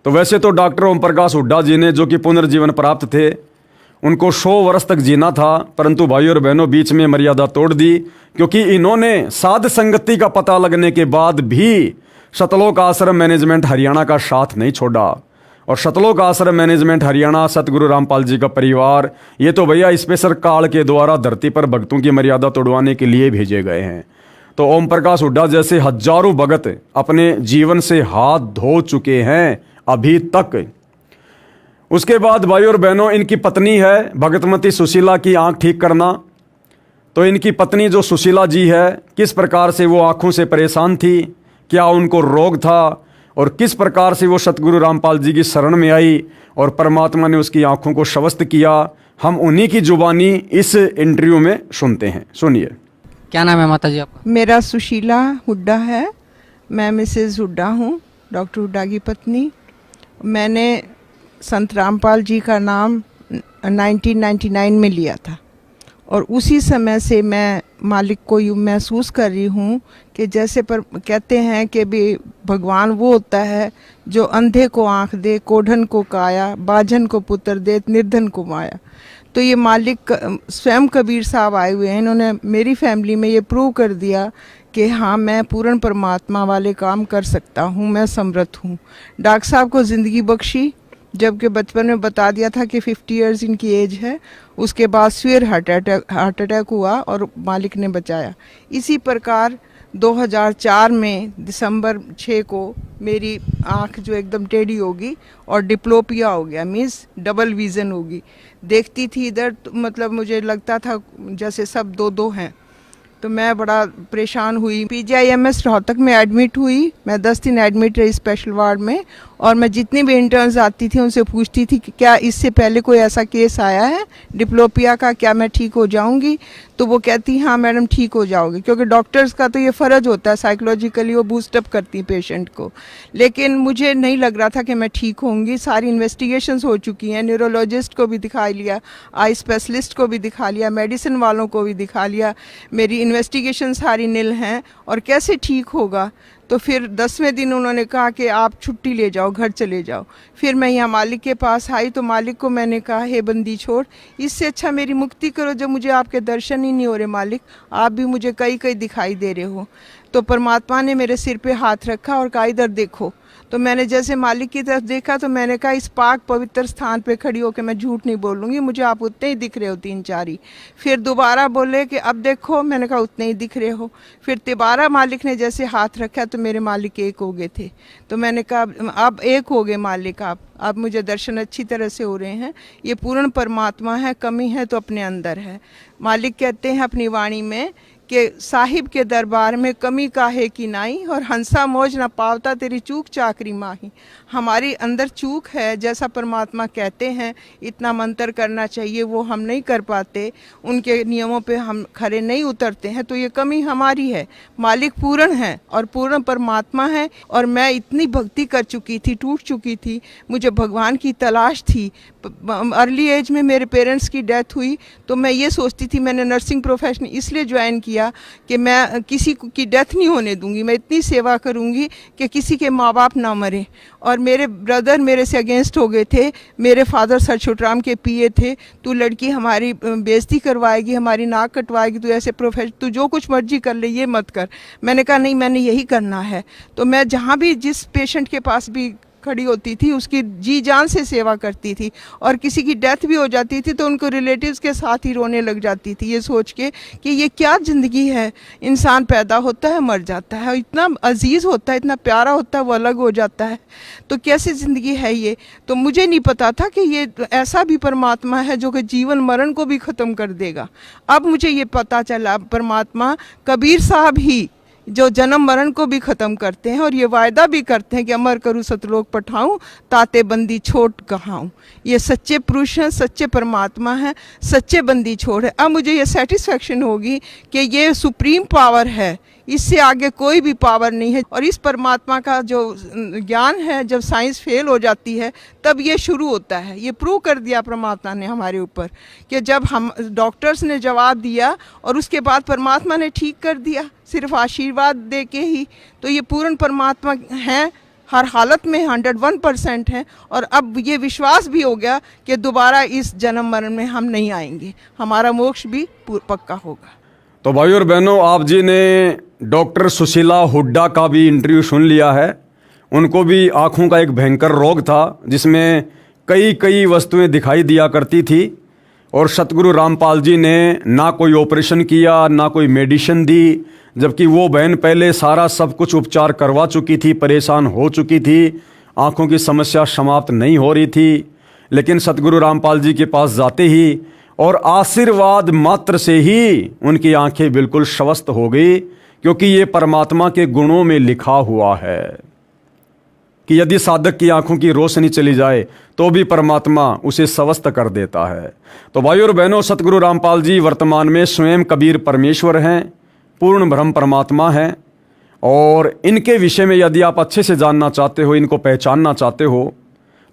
S1: वैसे तो डॉक्टर ओम प्रकाश हुड्डा जी ने, जो कि पुनर्जीवन प्राप्त थे, उनको 100 वर्ष तक जीना था, परंतु भाइयों और बहनों बीच में मर्यादा तोड़ दी, क्योंकि इन्होंने साध संगति का पता लगने के बाद भी सतलोक आश्रम मैनेजमेंट हरियाणा का साथ नहीं छोड़ा। और सतलोक आश्रम मैनेजमेंट हरियाणा, सतगुरु रामपाल जी का परिवार, ये तो भैया स्पेशल काल के द्वारा धरती पर भक्तों की मर्यादा तोड़वाने के लिए भेजे गए हैं। तो ओम प्रकाश हुड्डा जैसे हजारों भगत अपने जीवन से हाथ धो चुके हैं अभी तक। उसके बाद भाई और बहनों, इनकी पत्नी है भगतमती सुशीला की आंख ठीक करना। तो इनकी पत्नी जो सुशीला जी है, किस प्रकार से वो आंखों से परेशान थी, क्या उनको रोग था, और किस प्रकार से वो सतगुरु रामपाल जी की शरण में आई और परमात्मा ने उसकी आंखों को स्वस्थ किया, हम उन्हीं की जुबानी इस इंटरव्यू में सुनते हैं। सुनिए।
S2: क्या नाम है माता जी आपका?
S4: मेरा सुशीला हुड्डा है, मैं मिसेस हुड्डा हूँ, डॉक्टर हुड्डा की पत्नी। मैंने संत रामपाल जी का नाम 1999 में लिया था, और उसी समय से मैं मालिक को यूँ महसूस कर रही हूँ कि जैसे पर कहते हैं कि भी भगवान वो होता है जो अंधे को आँख दे, कोढ़न को काया, बाझन को पुत्र दे, निर्धन को माया। तो ये मालिक स्वयं कबीर साहब आए हुए हैं, इन्होंने मेरी फैमिली में ये प्रूव कर दिया कि हाँ, मैं पूर्ण परमात्मा वाले काम कर सकता हूँ, मैं समर्थ हूँ। डॉक्टर साहब को ज़िंदगी बख्शी, जबकि बचपन में बता दिया था कि 50 इयर्स इनकी एज है। उसके बाद फिर हार्ट अटैक हुआ और मालिक ने बचाया। इसी प्रकार 2004 में दिसंबर 6 को मेरी आँख जो एकदम टेढ़ी होगी और डिप्लोपिया हो गया, मीन्स डबल विज़न होगी। देखती थी इधर तो मतलब मुझे लगता था जैसे सब दो हैं। तो मैं बड़ा परेशान हुई। PGIMS रोहतक में एडमिट हुई। मैं 10 दिन एडमिट रही स्पेशल वार्ड में, और मैं जितनी भी इंटर्न्स आती थी उनसे पूछती थी कि क्या इससे पहले कोई ऐसा केस आया है डिप्लोपिया का, क्या मैं ठीक हो जाऊंगी? तो वो कहती हाँ मैडम ठीक हो जाओगे, क्योंकि डॉक्टर्स का तो ये फ़र्ज होता है, साइकोलॉजिकली वो बूस्टअप करती पेशेंट को। लेकिन मुझे नहीं लग रहा था कि मैं ठीक होंगी। सारी इन्वेस्टिगेशंस हो चुकी हैं, न्यूरोलॉजिस्ट को भी दिखा लिया, आई स्पेशलिस्ट को भी दिखा लिया, मेडिसिन वालों को भी दिखा लिया, मेरी इन्वेस्टिगेशन सारी नील हैं, और कैसे ठीक होगा? तो फिर 10वें दिन उन्होंने कहा कि आप छुट्टी ले जाओ, घर चले जाओ। फिर मैं यहाँ मालिक के पास आई, तो मालिक को मैंने कहा हे बंदी छोड़, इससे अच्छा मेरी मुक्ति करो, जब मुझे आपके दर्शन ही नहीं हो रहे मालिक, आप भी मुझे कहीं कहीं दिखाई दे रहे हो। तो परमात्मा ने मेरे सिर पे हाथ रखा और कहा इधर देखो। तो मैंने जैसे मालिक की तरफ देखा तो मैंने कहा इस पाक पवित्र स्थान पे खड़ी होकर मैं झूठ नहीं बोलूँगी, मुझे आप उतने ही दिख रहे हो 3-4 ही। फिर दोबारा बोले कि अब देखो, मैंने कहा उतने ही दिख रहे हो। फिर दोबारा मालिक ने जैसे हाथ रखा तो मेरे मालिक एक हो गए थे। तो मैंने कहा अब एक हो गए मालिक आप मुझे दर्शन अच्छी तरह से हो रहे हैं, ये पूर्ण परमात्मा है, कमी है तो अपने अंदर है। मालिक कहते हैं अपनी वाणी में कि साहिब के दरबार में कमी काहे की नाई, और हंसा मौज न पावता तेरी चूक चाकरी माही। हमारी अंदर चूक है, जैसा परमात्मा कहते हैं इतना मंत्र करना चाहिए वो हम नहीं कर पाते, उनके नियमों पे हम खरे नहीं उतरते हैं, तो ये कमी हमारी है। मालिक पूर्ण है और पूर्ण परमात्मा है, और मैं इतनी भक्ति कर चुकी थी, टूट चुकी थी, मुझे भगवान की तलाश थी। अर्ली एज में मेरे पेरेंट्स की डेथ हुई तो मैं ये सोचती थी, मैंने नर्सिंग प्रोफेशन इसलिए ज्वाइन किया कि मैं किसी की डेथ नहीं होने दूंगी, मैं इतनी सेवा करूंगी कि किसी के माँ बाप ना मरे। और मेरे ब्रदर मेरे से अगेंस्ट हो गए थे, मेरे फादर सर छोटराम के पीए थे, तू लड़की हमारी बेइज्जती करवाएगी, हमारी नाक कटवाएगी, तू ऐसे प्रोफेशन, तू जो कुछ मर्जी कर ले, ये मत कर। मैंने कहा नहीं, मैंने यही करना है। तो मैं जहाँ भी जिस पेशेंट के पास भी खड़ी होती थी उसकी जी जान से सेवा करती थी, और किसी की डेथ भी हो जाती थी तो उनको रिलेटिव्स के साथ ही रोने लग जाती थी, ये सोच के कि ये क्या ज़िंदगी है, इंसान पैदा होता है मर जाता है, इतना अजीज़ होता है, इतना प्यारा होता है, वो अलग हो जाता है, तो कैसी ज़िंदगी है ये। तो मुझे नहीं पता था कि ये ऐसा भी परमात्मा है जो कि जीवन मरण को भी ख़त्म कर देगा। अब मुझे ये पता चला परमात्मा कबीर साहब ही जो जन्म मरण को भी ख़त्म करते हैं, और ये वायदा भी करते हैं कि अमर करूँ सतलोक पठाऊँ, ताते बंदी छोड़ कहाऊँ। ये सच्चे पुरुष हैं, सच्चे परमात्मा हैं, सच्चे बंदी छोड़ है। अब मुझे ये सेटिस्फेक्शन होगी कि ये सुप्रीम पावर है, इससे आगे कोई भी पावर नहीं है। और इस परमात्मा का जो ज्ञान है, जब साइंस फेल हो जाती है तब ये शुरू होता है। ये प्रूव कर दिया परमात्मा ने हमारे ऊपर कि जब हम डॉक्टर्स ने जवाब दिया और उसके बाद परमात्मा ने ठीक कर दिया, सिर्फ आशीर्वाद दे के ही। तो ये पूर्ण परमात्मा हैं, हर हालत में 101% है। और अब ये विश्वास भी हो गया कि दोबारा इस जन्म मरण में हम नहीं आएंगे, हमारा मोक्ष भी पक्का होगा।
S1: तो भाइयों और बहनों, आप जी ने डॉक्टर सुशीला हुड्डा का भी इंटरव्यू सुन लिया है। उनको भी आँखों का एक भयंकर रोग था जिसमें कई वस्तुएं दिखाई दिया करती थी, और सतगुरु रामपाल जी ने ना कोई ऑपरेशन किया, ना कोई मेडिसिन दी, जबकि वो बहन पहले सारा सब कुछ उपचार करवा चुकी थी, परेशान हो चुकी थी, आँखों की समस्या समाप्त नहीं हो रही थी। लेकिन सतगुरु रामपाल जी के पास जाते ही और आशीर्वाद मात्र से ही उनकी आंखें बिल्कुल स्वस्थ हो गई, क्योंकि ये परमात्मा के गुणों में लिखा हुआ है कि यदि साधक की आंखों की रोशनी चली जाए तो भी परमात्मा उसे स्वस्थ कर देता है। तो भाइयों और बहनों, सतगुरु रामपाल जी वर्तमान में स्वयं कबीर परमेश्वर हैं, पूर्ण ब्रह्म परमात्मा हैं, और इनके विषय में यदि आप अच्छे से जानना चाहते हो, इनको पहचानना चाहते हो,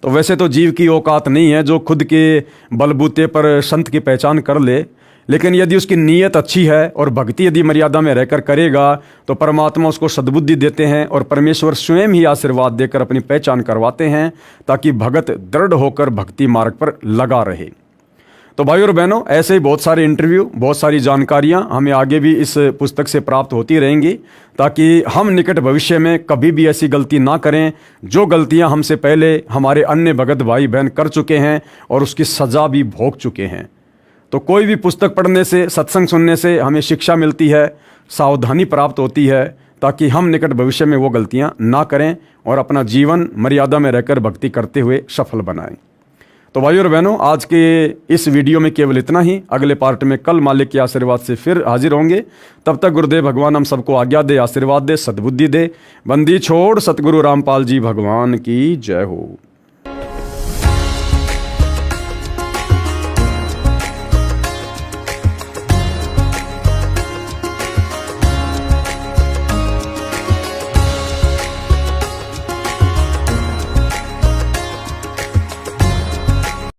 S1: तो वैसे तो जीव की औकात नहीं है जो खुद के बलबूते पर संत की पहचान कर ले, लेकिन यदि उसकी नीयत अच्छी है और भक्ति यदि मर्यादा में रहकर करेगा तो परमात्मा उसको सद्बुद्धि देते हैं, और परमेश्वर स्वयं ही आशीर्वाद देकर अपनी पहचान करवाते हैं ताकि भगत दृढ़ होकर भक्ति मार्ग पर लगा रहे। तो भाइयों और बहनों, ऐसे ही बहुत सारे इंटरव्यू, बहुत सारी जानकारियां हमें आगे भी इस पुस्तक से प्राप्त होती रहेंगी, ताकि हम निकट भविष्य में कभी भी ऐसी गलती ना करें जो गलतियां हमसे पहले हमारे अन्य भगत भाई बहन कर चुके हैं और उसकी सज़ा भी भोग चुके हैं। तो कोई भी पुस्तक पढ़ने से, सत्संग सुनने से हमें शिक्षा मिलती है, सावधानी प्राप्त होती है, ताकि हम निकट भविष्य में वो गलतियाँ ना करें और अपना जीवन मर्यादा में रहकर भक्ति करते हुए सफल बनाएं। तो भाइयों और बहनों, आज के इस वीडियो में केवल इतना ही। अगले पार्ट में कल मालिक के आशीर्वाद से फिर हाजिर होंगे। तब तक गुरुदेव भगवान हम सबको आज्ञा दे, आशीर्वाद दे, सद्बुद्धि दे। बंदी छोड़ सतगुरु रामपाल जी भगवान की जय हो।